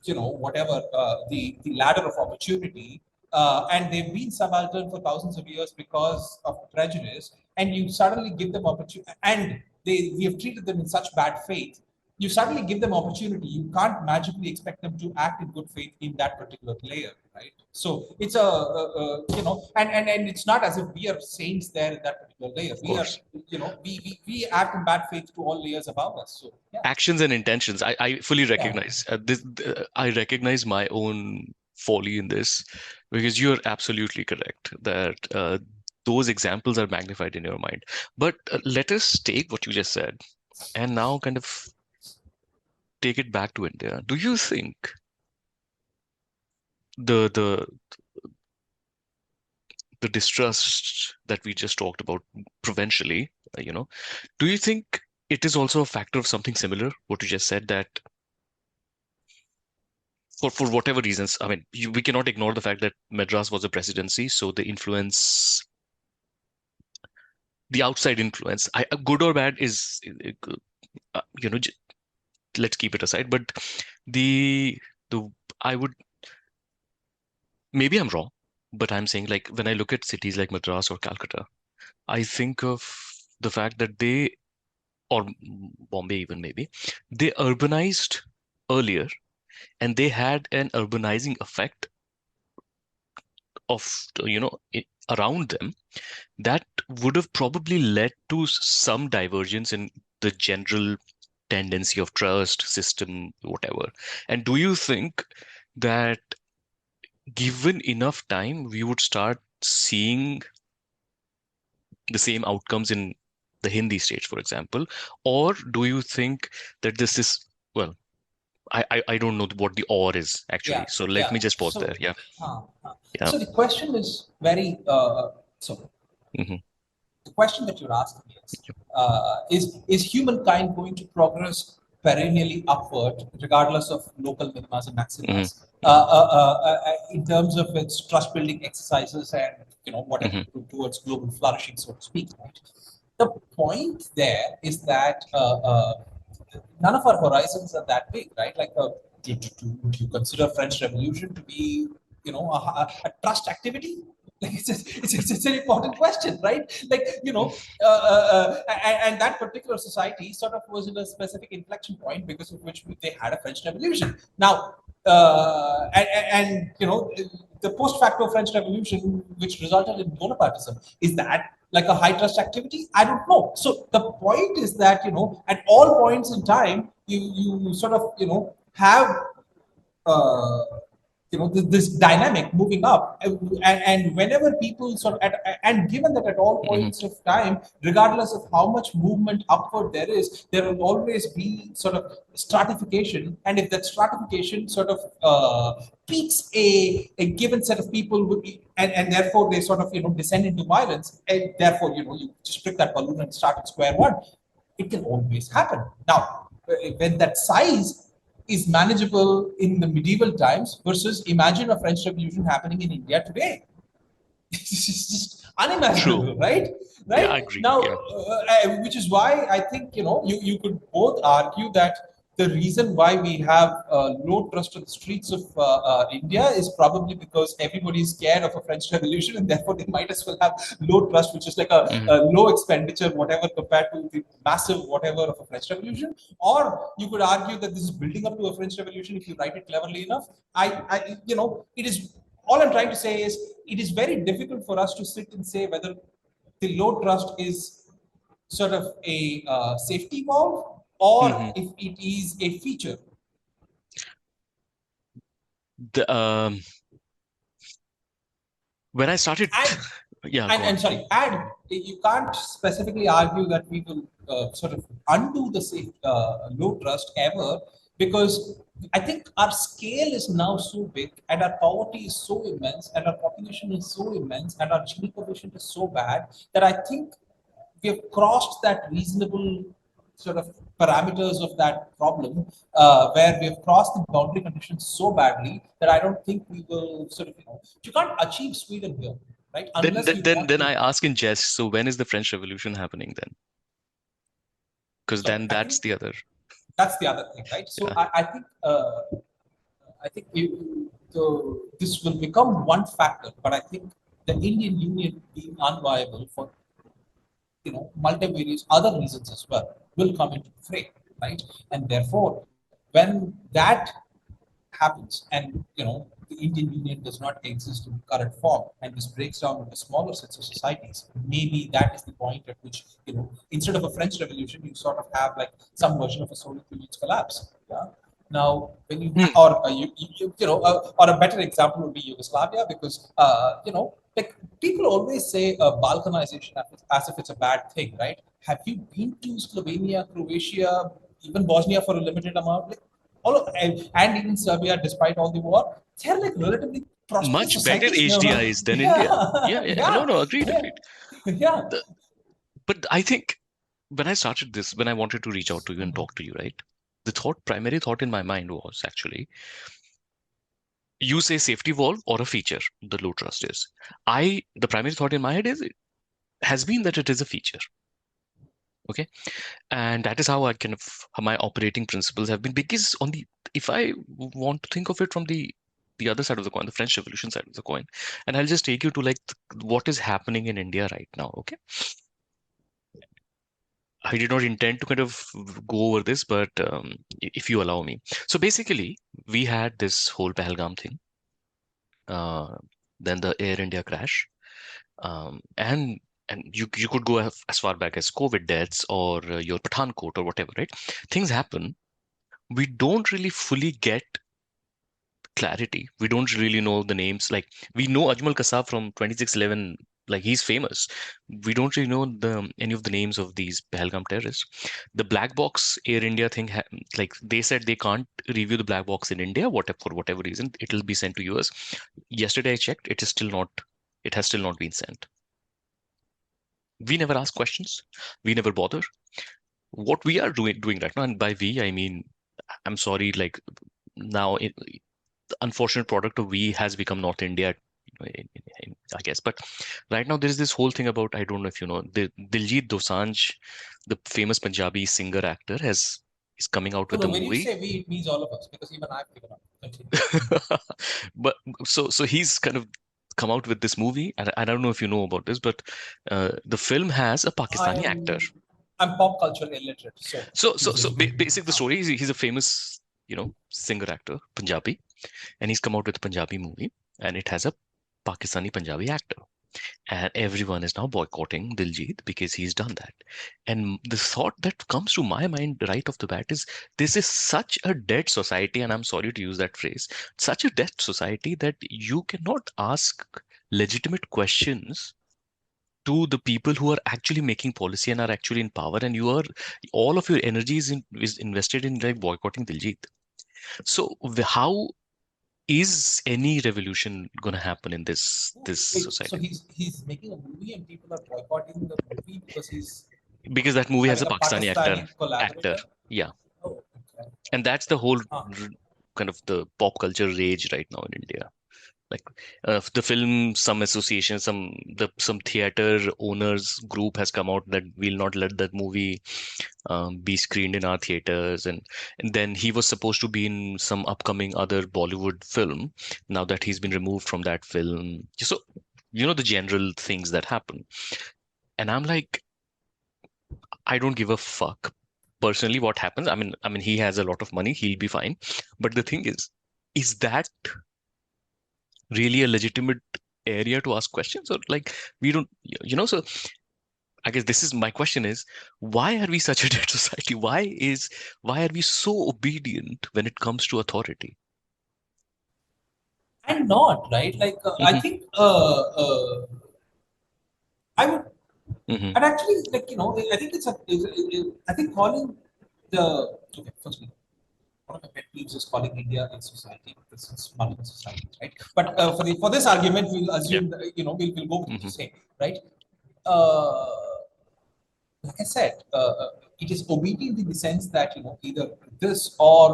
whatever the ladder of opportunity, and they've been subaltern for thousands of years because of prejudice, and you suddenly give them opportunity, and we have treated them in such bad faith. You suddenly give them opportunity. You can't magically expect them to act in good faith in that particular layer, right? So it's and it's not as if we are saints there in that particular layer. We are, we act in bad faith to all layers above us. So yeah. Actions and intentions. I fully recognize this. I recognize my own folly in this, because you're absolutely correct that those examples are magnified in your mind. But let us take what you just said and now kind of take it back to India. Do you think the distrust that we just talked about provincially, do you think it is also a factor of something similar, what you just said, that for whatever reasons, I mean, we cannot ignore the fact that Madras was a presidency, so the influence, the outside influence, good or bad, is let's keep it aside. But I would, maybe I'm wrong, but I'm saying, like, when I look at cities like Madras or Calcutta, I think of the fact that they, or Bombay even maybe, they urbanized earlier, and they had an urbanizing effect of around them that would have probably led to some divergence in the general tendency of trust system, whatever. And do you think that given enough time, we would start seeing the same outcomes in the Hindi states, for example? Or do you think that this is, well, I don't know what the or is actually. So let me just pause there. Yeah. So the question is very, the question that you're asking is humankind going to progress perennially upward, regardless of local minimas and maximas, in terms of its trust building exercises and whatever towards global flourishing, so to speak, right? The point there is that none of our horizons are that big, right? Like, do you consider French Revolution to be, a trust activity? Like, it's an important question, right? Like, and that particular society sort of was in a specific inflection point because of which they had a French Revolution. Now, the post-facto French Revolution, which resulted in Bonapartism, is that like a high trust activity? I don't know. So the point is that, at all points in time, you sort of, have, this dynamic moving up, and whenever people sort of, and given that at all points of time, regardless of how much movement upward there is, there will always be sort of stratification, and if that stratification sort of peaks a given set of people, and therefore they sort of descend into violence, and therefore you just prick that balloon and start at square one. It can always happen. Now, when that size is manageable in the medieval times versus imagine a French Revolution happening in India today. This is just unimaginable, right? Yeah, I agree. Now, which is why I think, you could both argue that the reason why we have low trust on the streets of India is probably because everybody is scared of a French Revolution, and therefore they might as well have low trust, which is like a low expenditure, whatever, compared to the massive whatever of a French Revolution. Or you could argue that this is building up to a French Revolution if you write it cleverly enough. It is. All I'm trying to say is it is very difficult for us to sit and say whether the low trust is sort of a safety valve or if it is a feature. When I started, You can't specifically argue that we will sort of undo the low trust ever, because I think our scale is now so big and our poverty is so immense and our population is so immense and our Gini coefficient is so bad that I think we have crossed that reasonable sort of parameters of that problem, where we have crossed the boundary conditions so badly that I don't think we will sort of, you can't achieve Sweden here, right? Then I ask in jest, so when is the French Revolution happening then? Because then that's the other thing, right? So yeah. I think this will become one factor, but I think the Indian Union being unviable for multivarious other reasons as well will come into the frame, right? And therefore, when that happens, and the Indian Union does not exist in current form, and this breaks down into smaller sets of societies, maybe that is the point at which instead of a French Revolution, you sort of have like some version of a Soviet Union's collapse. Yeah. Now, when you or a better example would be Yugoslavia, because like people always say Balkanization as if it's a bad thing, right? Have you been to Slovenia, Croatia, even Bosnia for a limited amount? Like and even Serbia, despite all the war, they're like relatively prosperous. Much better HDIs than India. Yeah. No, agreed. Yeah. But I think when I started this, when I wanted to reach out to you and talk to you, right? The primary thought in my mind was actually, you say safety valve or a feature, the low trust is. The primary thought in my head has been that it is a feature. Okay. And that is how my operating principles have been, because if I want to think of it from the other side of the coin, the French Revolution side of the coin, and I'll just take you to like what is happening in India right now. Okay. I did not intend to kind of go over this, but if you allow me. So basically, we had this whole Pahalgam thing, then the Air India crash, and you could go as far back as COVID deaths or your Pathankot or whatever, right? Things happen. We don't really fully get clarity. We don't really know the names. Like, we know Ajmal Kasab from 2611. Like, he's famous. We don't really know any of the names of these Pahalgam terrorists. The black box Air India thing, like they said they can't review the black box in India, for whatever reason. It'll be sent to US. Yesterday I checked, it has still not been sent. We never ask questions. We never bother. What we are doing right now, and by we, I mean, I'm sorry, like now the unfortunate product of we has become North India, I guess. But right now there is this whole thing about, I don't know if you know, Diljit Dosanjh, the famous Punjabi singer actor, is coming out with a movie. When you say we, it means all of us, because even I've given up. But so he's kind of come out with this movie, and I don't know if you know about this, but the film has a Pakistani actor. I'm pop culture illiterate. So basically the story is he's a famous, singer actor, Punjabi, and he's come out with a Punjabi movie, and it has a Pakistani Punjabi actor. And everyone is now boycotting Diljit because he's done that. And the thought that comes to my mind right off the bat is, this is such a dead society, and I'm sorry to use that phrase, such a dead society that you cannot ask legitimate questions to the people who are actually making policy and are actually in power, and all of your energy is invested in like boycotting Diljit. So how is any revolution going to happen in this society? So he's making a movie and people are boycotting the movie because that movie has a Pakistani actor. Yeah. Oh, okay. And that's the whole kind of the pop culture rage right now in India. Like the film, some association, some theater owners group has come out that we'll not let that movie be screened in our theaters, and then he was supposed to be in some upcoming other Bollywood film. Now that he's been removed from that film, so the general things that happen, and I'm like, I don't give a fuck. Personally, what happens? I mean, he has a lot of money. He'll be fine. But the thing is that really a legitimate area to ask questions, or like we don't, So I guess this is my question: is why are we such a dead society? Why are we so obedient when it comes to authority? And not right. Like I Hmm. think I would, Hmm. and actually, like I think I think calling the okay. Firstly, one of my pet peeves is calling India a society because it's multiple societies, right? But for this argument, we'll Yeah. assume that, we'll go with what you Hmm. say, right? Uh, like I said, it is obedient in the sense that either this or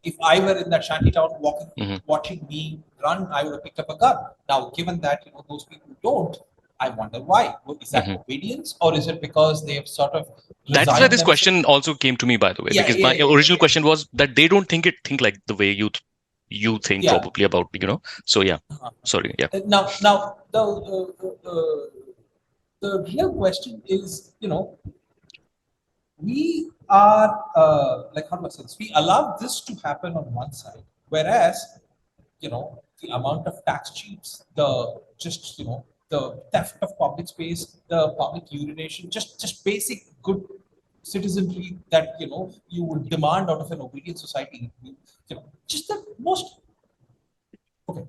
if I were in that shanty town walking, Hmm. watching me run, I would have picked up a gun. Now, given that those people don't, I wonder why. Is that Hmm. obedience, or is it because they have sort of That is why resigned this themselves? question also came to me, by the way, Yeah, because yeah, my yeah, yeah, original yeah. question was that they don't think like the way you think Yeah. probably about. So yeah, Uh-huh. sorry, yeah. Now the real question is, we are like how do I say this? We allow this to happen on one side, whereas the amount of tax cheats, the just the theft of public space, the public urination, just basic good citizenry that you would demand out of an obedient society. Just the most okay.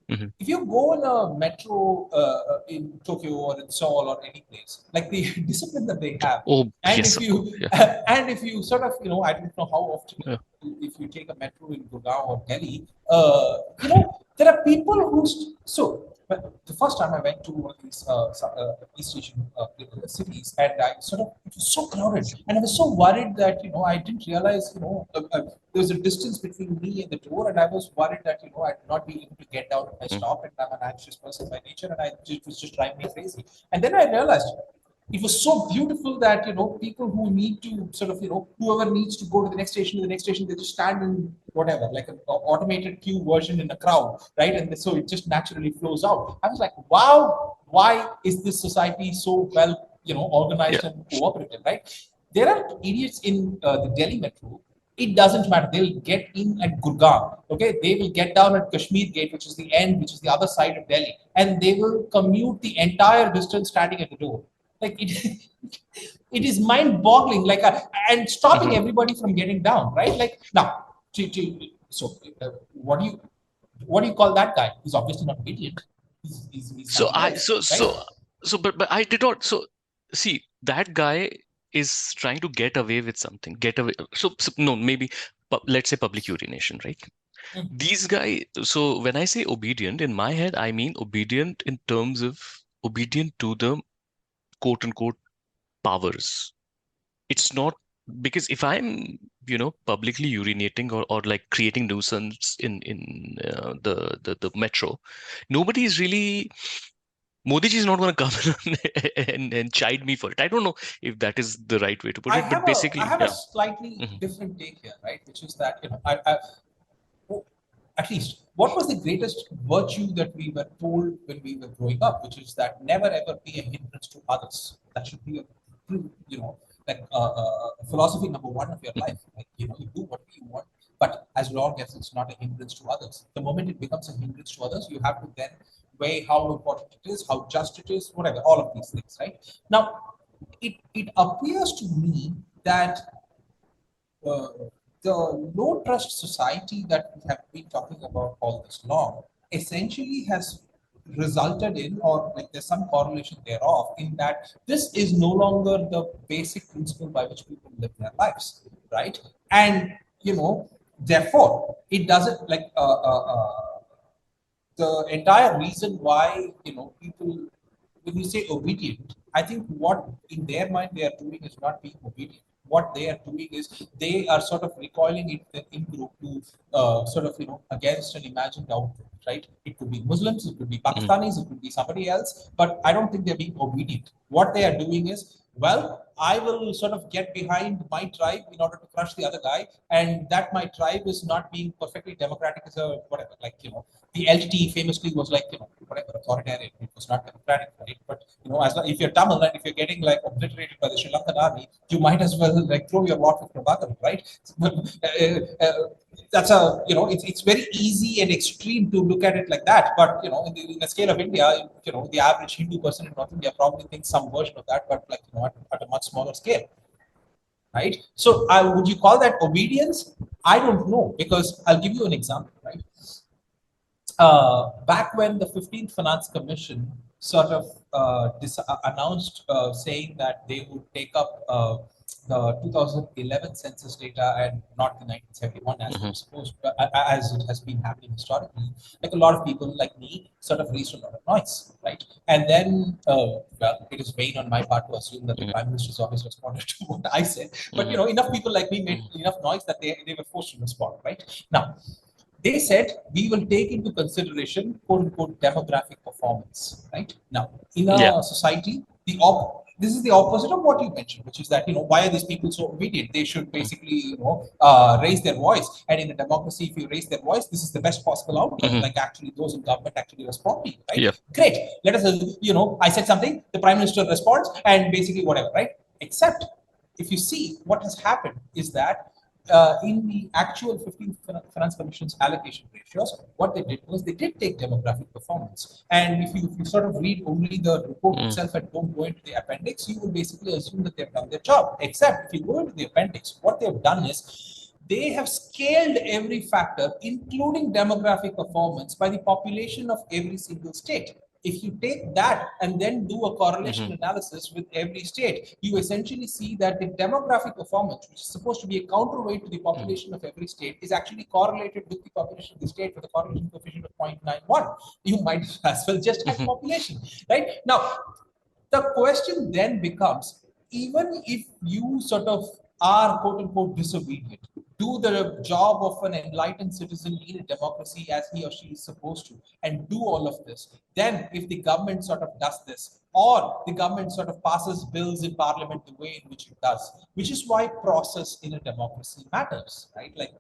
Hmm. If you go in a metro in Tokyo or in Seoul or any place, like the discipline that they have, Oh and yes, if of course, you yeah. and if you sort of I don't know how often Yeah. if you take a metro in Gurgaon or Delhi, there are people who but the first time I went to one of these East Asian cities, and I sort of it was so crowded, and I was so worried that I didn't realize there was a distance between me and the door, and I was worried that I'd not be able to get down if I Mm. stop, and I'm an anxious person by nature, and it was just driving me crazy. And then I realized it was so beautiful that people who need to sort of whoever needs to go to the next station, they just stand in whatever like an automated queue version in a crowd, right? And so it just naturally flows out. I was like, wow, why is this society so well Yeah. organized and cooperative, right? There are idiots in the Delhi metro. It doesn't matter. They'll get in at Gurgaon. Okay, they will get down at Kashmir Gate, which is the end, which is the other side of Delhi, and they will commute the entire distance standing at the door. Like it, it is mind-boggling. Like and stopping Hmm. everybody from getting down. Right? Like now, so what do you call that guy? He's obviously not obedient. He's So something I else, right? but I did not. So see, that guy is trying to get away with something. Get away. So no, maybe let's say public urination, right? Mhm. These guys. So when I say obedient, in my head, I mean obedient in terms of obedient to the quote unquote powers. It's not because if I'm publicly urinating or like creating nuisance in the metro, nobody is really. Modi ji is not going to come and chide me for it. I don't know if that is the right way to put it, but I basically, have a yeah. slightly Hmm. different take here, right? Which is that at least what was the greatest virtue that we were told when we were growing up, which is that never ever be a hindrance to others. That should be a like philosophy number one of your life. Like you do what you want, but as long as it's not a hindrance to others. The moment it becomes a hindrance to others, you have to then weigh how important it is, how just it is, whatever, all of these things, right? Now, it appears to me that uh, the low trust society that we have been talking about all this long essentially has resulted in, or like there's some correlation thereof, in that this is no longer the basic principle by which people live their lives, right? And therefore, it doesn't like the entire reason why people when you say obedient, I think what in their mind they are doing is not being obedient. What they are doing is they are sort of recoiling it in group to sort of against an imagined output, right? It could be Muslims, it could be Pakistanis, it could be somebody else, but I don't think they're being obedient. What they are doing is, well, I will sort of get behind my tribe in order to crush the other guy, and that my tribe is not being perfectly democratic as a whatever, like, the LT famously was like, whatever, authoritarian. It was not democratic, right? But as if you're Tamil and if you're getting like obliterated by the Sri Lankan army, you might as well like throw your lot with Prabhakar, right? That's a it's very easy and extreme to look at it like that. But in the scale of India, the average Hindu person in North India probably thinks some version of that, but like at a much smaller scale, right? So would you call that obedience? I don't know, because I'll give you an example, right? Back when the 15th Finance Commission sort of announced saying that they would take up the 2011 census data and not the 1971 as they were supposed to, as it has been happening historically, like a lot of people like me sort of raised a lot of noise, right? And then, well, it is vain on my part to assume that the Prime Minister's office responded to what I said, but enough people like me made enough noise that they were forced to respond, right? Now, they said we will take into consideration quote unquote demographic performance, right? Now, in a society, this is the opposite of what you mentioned, which is that why are these people so obedient? They should basically raise their voice, and in a democracy, if you raise their voice, this is the best possible outcome. Like actually, those in government actually respond to you, right? Yeah. Great. Let us, I said something, the Prime Minister responds, and basically whatever, right? Except if you see what has happened is that in the actual 15th Finance Commission's allocation ratios, what they did was they did take demographic performance. And if you sort of read only the report itself and don't go into the appendix, you will basically assume that they've done their job. Except if you go into the appendix, what they've done is they have scaled every factor, including demographic performance, by the population of every single state. If you take that and then do a correlation analysis with every state, you essentially see that the demographic performance, which is supposed to be a counterweight to the population of every state, is actually correlated with the population of the state with a correlation coefficient of 0.91. You might as well just have population, right? Now, the question then becomes, even if you sort of are quote unquote disobedient, do the job of an enlightened citizen in a democracy as he or she is supposed to, and do all of this, then if the government sort of does this, or the government sort of passes bills in parliament the way in which it does, which is why process in a democracy matters, right? Like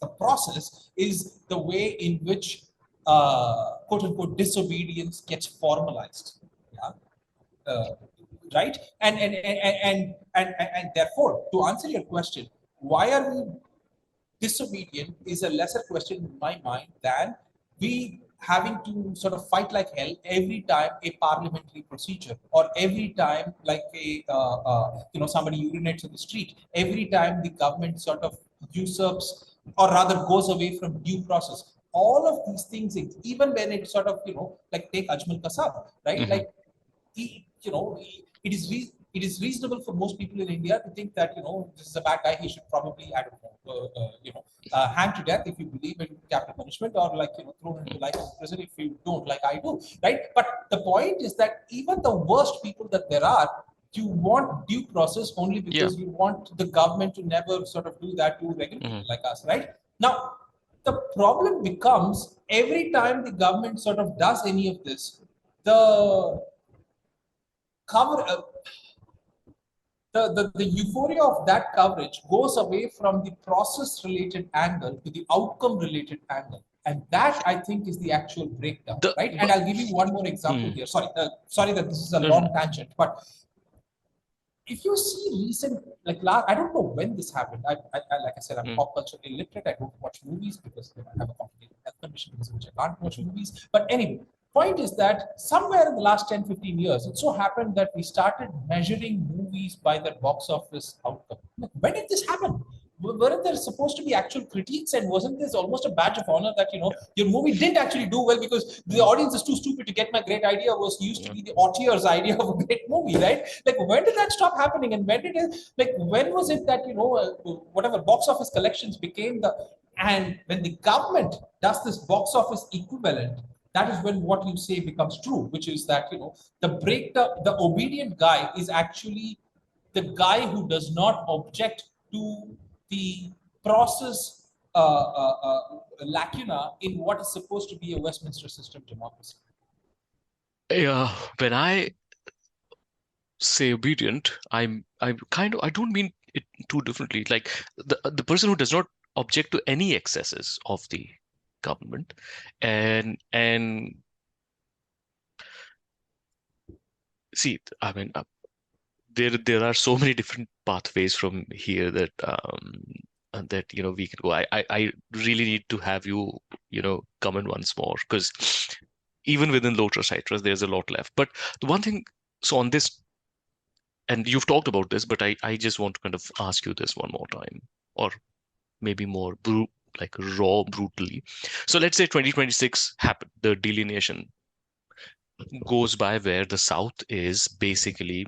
the process is the way in which quote unquote disobedience gets formalized. Yeah. Right? And therefore, to answer your question, why are we disobedient is a lesser question in my mind than we having to sort of fight like hell every time a parliamentary procedure, or every time like a somebody urinates in the street, every time the government sort of usurps or rather goes away from due process. All of these things, even when it sort of like take Ajmal Kasab, right? Like it is reasonable for most people in India to think that this is a bad guy. He should probably hang to death if you believe in capital punishment, or like thrown into life in prison if you don't, like I do, right? But the point is that even the worst people that there are, you want due process only because you want the government to never sort of do that to regular people like us, right? Now, the problem becomes every time the government sort of does any of this, the cover the euphoria of that coverage goes away from the process related angle to the outcome related angle, and that I think is the actual breakdown, right? And I'll give you one more example here. Sorry that this is a long tangent, but if you see recent, like I don't know when this happened. I like I said, I'm pop culture illiterate. I don't watch movies because I have a complicated health condition because of which I can't watch movies. But anyway, point is that somewhere in the last 10, 15 years, it so happened that we started measuring movies by their box office outcome. When did this happen? Weren't there supposed to be actual critiques, and wasn't this almost a badge of honor that your movie didn't actually do well because the audience is too stupid to get my great idea was used to be the autieur's idea of a great movie, right? Like when did that stop happening, and when was it that whatever box office collections became and when the government does this box office equivalent, that is when what you say becomes true, which is that the obedient guy is actually the guy who does not object to the process lacuna in what is supposed to be a Westminster system democracy. When I say obedient, I don't mean it too differently. Like the person who does not object to any excesses of the government, and see, I mean, there are so many different pathways from here that that we can go. I really need to have you come in once more, because even within low trust, high trust, there's a lot left. But the one thing, so on this, and you've talked about this, but I just want to kind of ask you this one more time, or maybe more like raw, brutally. So let's say 2026 happened, the delineation goes by, where the South is basically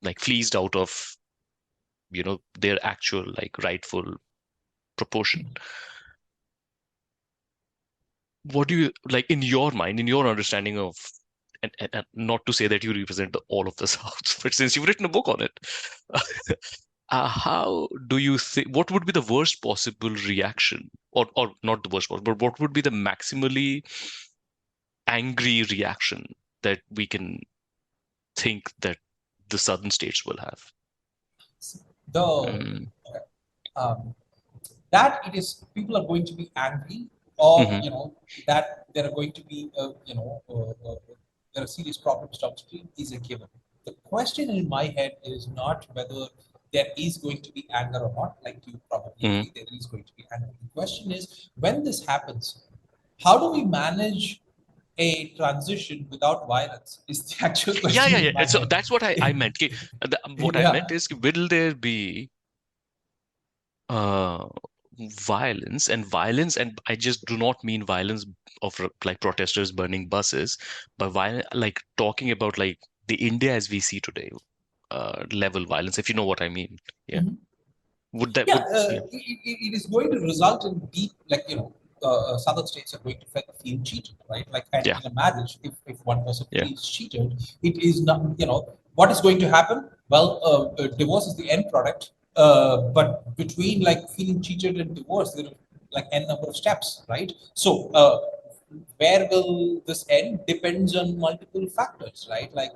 like fleeced out of their actual like rightful proportion. What do you like in your mind, in your understanding of, and not to say that you represent all of the South, but since you've written a book on it, how do you think, what would be the worst possible reaction, or not the worst possible, but what would be the maximally angry reaction that we can think that the southern states will have? That it is, people are going to be angry, or that there are going to be there are serious problems downstream is a given. The question in my head is not whether there is going to be anger or not. Like you probably agree, there is going to be anger. The question is, when this happens, how do we manage a transition without violence? Is the actual question. Yeah. So that's what I meant. What I meant is, will there be violence, and I just do not mean violence of like protesters burning buses, but like talking about like the India as we see today, level violence, if you know what I mean. Yeah. Would that? It is going to result in deep, like southern states are going to feel cheated, right? Like, and in a marriage, if one person feels cheated, it is not, what is going to happen? Well, divorce is the end product. But between like feeling cheated and divorce, there are like n number of steps, right? So where will this end depends on multiple factors, right? Like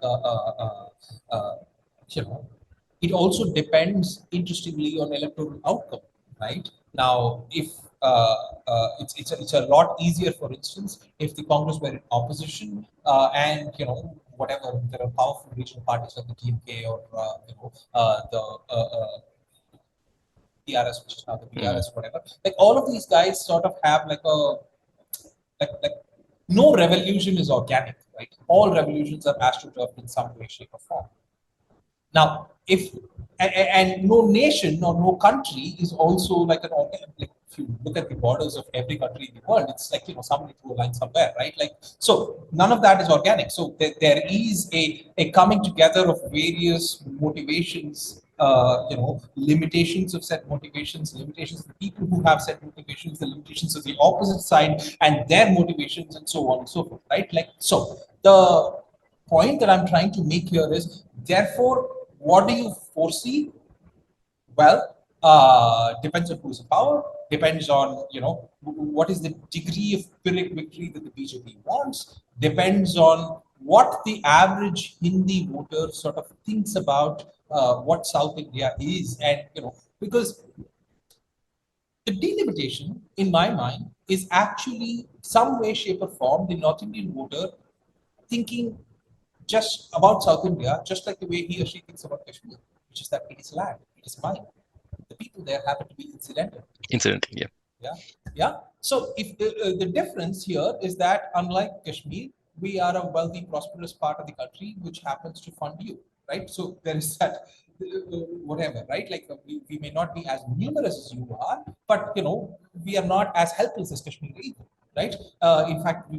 it also depends, interestingly, on electoral outcome, right? Now, if it's a lot easier, for instance, if the Congress were in opposition, and whatever, there are powerful regional parties like the DMK or the TRS, which is now the BRS, whatever. Like all of these guys sort of have like a like no revolution is organic, right? All revolutions are astroturfed in some way, shape, or form. Now, and no nation or no country is also like an organic. Like if you look at the borders of every country in the world, it's like somebody drew a line somewhere, right? Like, so none of that is organic. So there is a coming together of various motivations, limitations of set motivations, limitations of the people who have set motivations, the limitations of the opposite side and their motivations, and so on and so forth, right? Like, so the point that I'm trying to make here is, therefore, what do you foresee? Well, depends on who's in power, depends on, what is the degree of Pyrrhic victory that the BJP wants, depends on what the average Hindi voter sort of thinks about what South India is. And, because the delimitation, in my mind, is actually some way, shape or form, the North Indian voter thinking just about South India, just like the way he or she thinks about Kashmir, which is that it is land, it is mine. The people there happen to be incidental. Incidentally, yeah. So if the difference here is that, unlike Kashmir, we are a wealthy, prosperous part of the country which happens to fund you, right? So there is that whatever, right? Like we may not be as numerous as you are, but we are not as helpless as Kashmir either, right? In fact,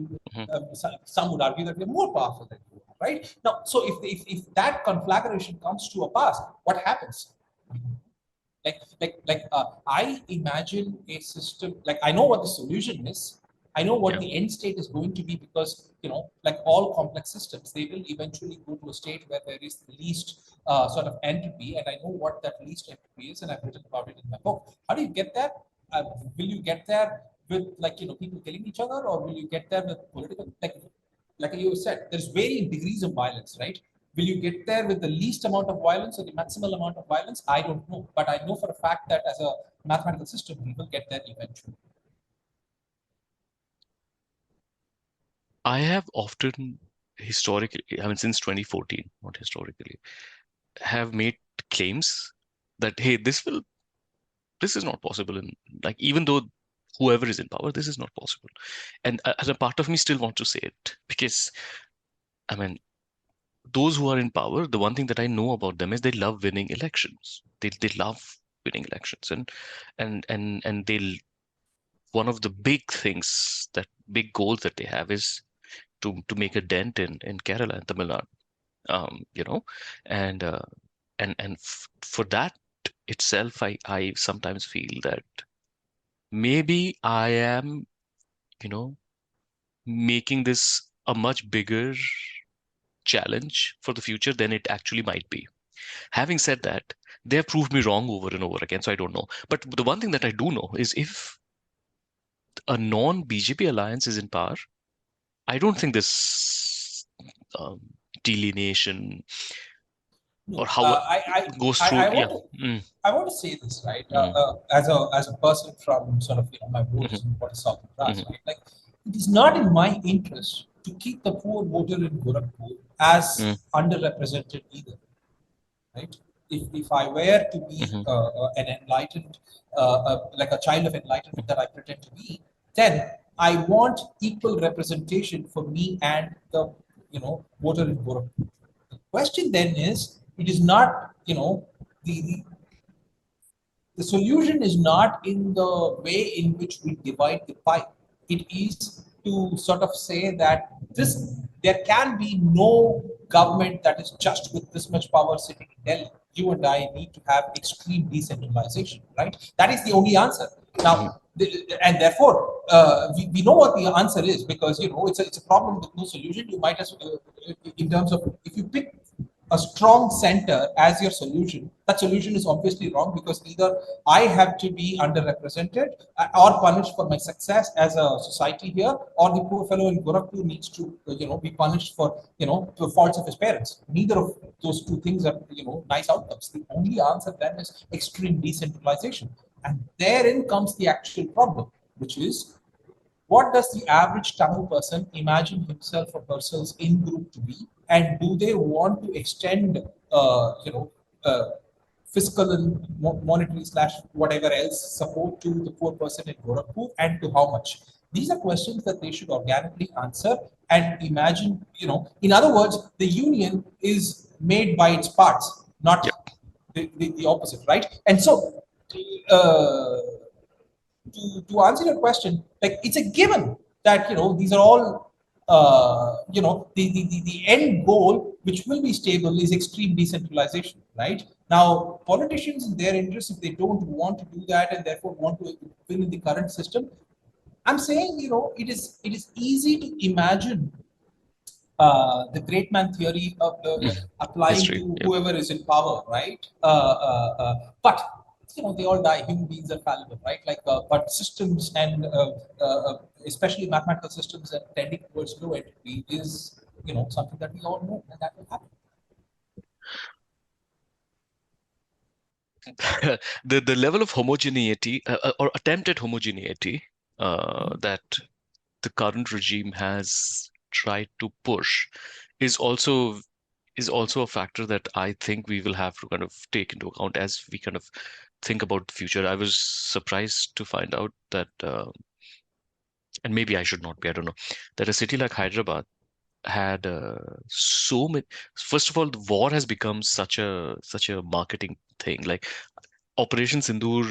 some would argue that we're more powerful than you are, right? Now, so if that conflagration comes to a pass, what happens? I imagine a system, like I know what the solution is. I know what the end state is going to be, because, like all complex systems, they will eventually go to a state where there is the least sort of entropy. And I know what that least entropy is, and I've written about it in my book. How do you get that? will you get there with people killing each other, or will you get there with political like you said, there's varying degrees of violence, right? Will you get there with the least amount of violence or the maximal amount of violence? I don't know, but I know for a fact that as a mathematical system, we will get there eventually. I have often historically, I mean, since 2014, not historically, have made claims that, hey, this is not possible. And like, even though whoever is in power, this is not possible. And as a part of me still want to say it because, I mean, those who are in power, the one thing that I know about them is they love winning elections. They love winning elections, and one of the big things, that big goals that they have is to make a dent in Kerala and Tamil Nadu, you know, and for that itself, I sometimes feel that maybe I am, making this a much bigger challenge for the future than it actually might be. Having said that, they have proved me wrong over and over again, so I don't know. But the one thing that I do know is if a non-BJP alliance is in power, I don't think this um, delineation or how it goes through. I Yeah. want to Mm, I want to say this, right? As a person from sort of my roots in what is South Madras, right? Like, it is not in my interest to keep the poor voter in Gorakhpur as underrepresented either, right? If I were to be an enlightened, like a child of enlightenment that I pretend to be, then I want equal representation for me and the voter in Gorakhpur. The question then is, it is not the solution is not in the way in which we divide the pie. It is to sort of say that there can be no government that is just with this much power sitting in Delhi. You and I need to have extreme decentralization, right? That is the only answer. Now, and therefore, we know what the answer is, because it's a problem with no solution. You might as well, in terms of, if you pick a strong center as your solution, that solution is obviously wrong, because either I have to be underrepresented or punished for my success as a society here, or the poor fellow in Gorakhpur needs to be punished for the faults of his parents. Neither of those two things are nice outcomes. The only answer then is extreme decentralization, and therein comes the actual problem, which is, what does the average Tamil person imagine himself or herself in group to be, and do they want to extend, fiscal and monetary / whatever else support to the poor person in Gorakhpur, and to how much? These are questions that they should organically answer and imagine. In other words, the union is made by its parts, not the opposite, right? And so, to answer your question, like, it's a given that these are all the end goal, which will be stable, is extreme decentralization, right? Now, politicians in their interest, if they don't want to do that and therefore want to win in the current system, I'm saying it is easy to imagine the great man theory of applying history. to Yeah. whoever is in power, right? But they all die. Human beings are fallible, right? Like, but systems and especially mathematical systems and tending towards low entropy is something that we all know, and that will happen. The level of homogeneity, or attempted homogeneity, that the current regime has tried to push is also a factor that I think we will have to kind of take into account as we kind of think about the future. I was surprised to find out that, and maybe I should not be, I don't know, that a city like Hyderabad had so many. First of all, the war has become such a marketing thing. Like, Operation Sindoor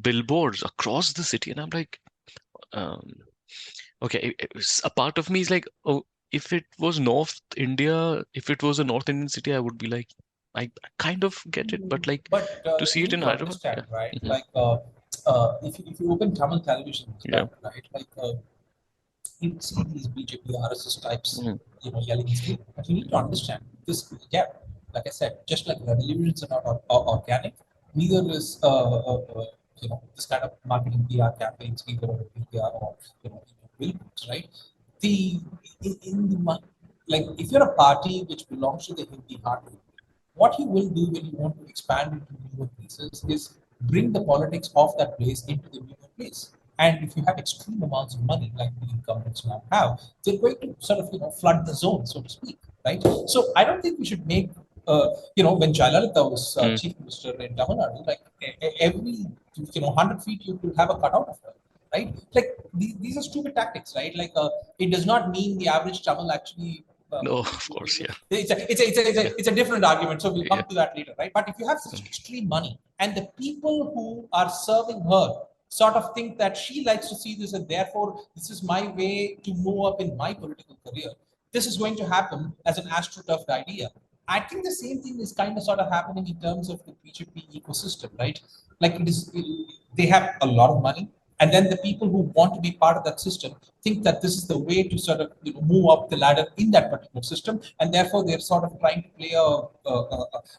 billboards across the city, and I'm like, um, okay, a part of me is like, oh, if it was North India, if it was a North Indian city, I would be like, I kind of get it, but like, But to see you it need in to Hyderabad, understand, yeah. right? Mhm. Like, if you open Tamil television, Yeah. right? Like, you see these BJP RSS types, Mhm. yelling and screaming. But you need to understand this. Yeah, like I said, just like revolutions are not organic, neither is this kind of marketing PR campaigns, either on PR or billboards, right? Like if you're a party which belongs to the Hindi heartland, what you will do when you want to expand into newer places is bring the politics of that place into the newer place. And if you have extreme amounts of money, like the incumbents now have, they're going to sort of flood the zone, so to speak, right? So I don't think we should make when Jayalalitha was chief minister in Tamil Nadu, like every 100 feet you could have a cutout of her, right? Like these are stupid tactics, right? Like it does not mean the average Tamil actually. No, of course, yeah. It's a different argument, so we'll come to that later, right? But if you have such extreme money and the people who are serving her sort of think that she likes to see this and therefore this is my way to move up in my political career, this is going to happen as an astroturfed idea. I think the same thing is kind of sort of happening in terms of the BJP ecosystem, right? Like they have a lot of money, and then the people who want to be part of that system think that this is the way to sort of move up the ladder in that particular system, and therefore they're sort of trying to play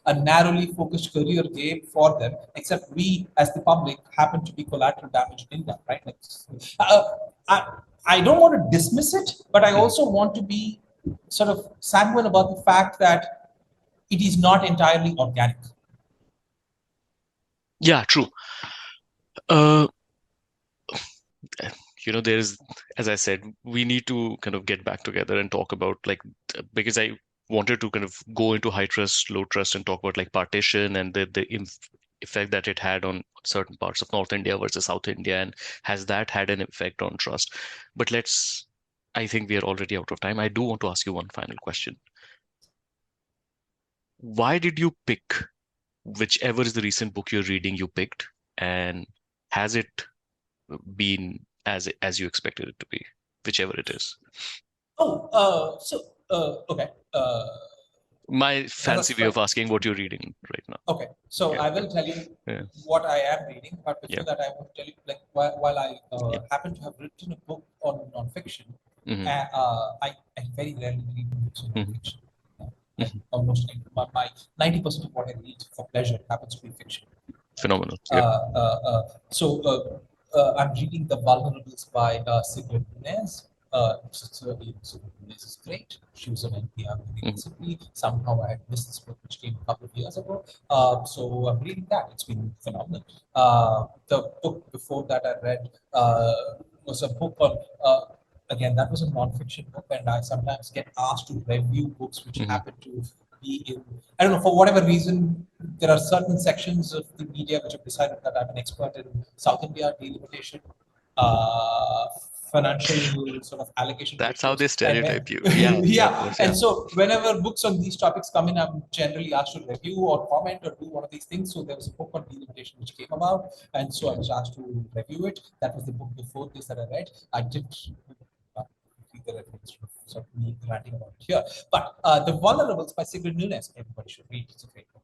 a narrowly focused career game for them. Except we, as the public, happen to be collateral damage in that, right? Like, I don't want to dismiss it, but I also want to be sort of sanguine about the fact that it is not entirely organic. Yeah, true. There's, as I said, we need to kind of get back together and talk about because I wanted to kind of go into high trust, low trust and talk about like partition and the effect that it had on certain parts of North India versus South India, and has that had an effect on trust? But I think we are already out of time. I do want to ask you one final question. Why did you pick whichever is the recent book you're reading you picked, and has it been as you expected it to be, whichever it is? Okay. My fancy way of asking what you're reading right now. Okay, so I will tell you what I am reading, but before that I want to tell you, like, while I happen to have written a book on non-fiction, I very rarely read books on non-fiction. Almost my 90% of what I read for pleasure happens to be fiction. Phenomenal. I'm reading The Vulnerables by Sigrid Nunez. Nunez is great. She was on NPR recently. Somehow I had missed this book, which came a couple of years ago. So I'm reading that. It's been phenomenal. The book before that I read was a book on again, that was a non-fiction book, and I sometimes get asked to review books which happen to be in, I don't know, for whatever reason, there are certain sections of the media which have decided that I'm an expert in South India delimitation, financial sort of allocation. That's how they stereotype you. And so whenever books on these topics come in, I'm generally asked to review or comment or do one of these things. So there was a book on delimitation which came about, and so I was asked to review it. That was the book before this that I read. I didn't the reference of me ranting about it here. But The Vulnerables by Sigrid Nunez, everybody should read. It's a great book.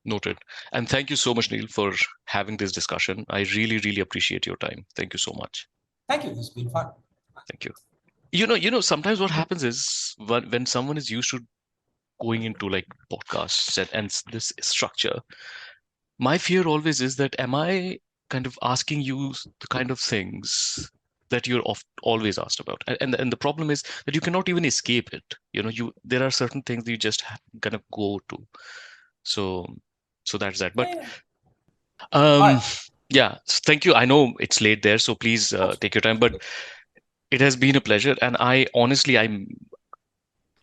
Noted. And thank you so much, Neil, for having this discussion. I really, really appreciate your time. Thank you so much. Thank you. It's been fun. Thank you. You know, sometimes what happens is when someone is used to going into like podcasts and this structure, my fear always is that am I kind of asking you the kind of things that you're always asked about, and the problem is that you cannot even escape it. There are certain things that you just kind of go to. So that's that. But thank you. I know it's late there, so please take your time. But it has been a pleasure, and I honestly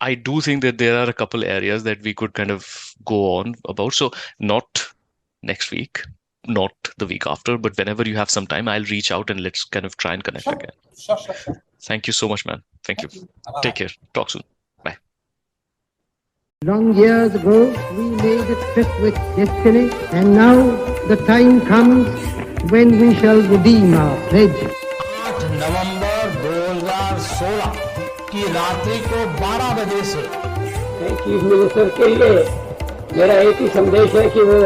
I do think that there are a couple areas that we could kind of go on about. So not next week, not the week after, but whenever you have some time, I'll reach out and let's kind of try and connect again. Sure. Thank you so much, man. Thank you. Take care. Talk soon. Bye. Long years ago, we made a trip with destiny, and now the time comes when we shall redeem our pledge. 8 नवंबर 2016 की रात्रि को 12 बजे से chief minister के लिए मेरा एक ही संदेश है कि वो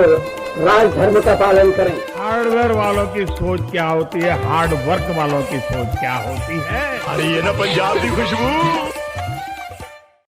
राजधर्म का पालन करें। हार्डवेयर वालों की सोच क्या होती है, हार्ड वर्क वालों की सोच क्या होती है। अरे ये ना पंजाब की खुशबू।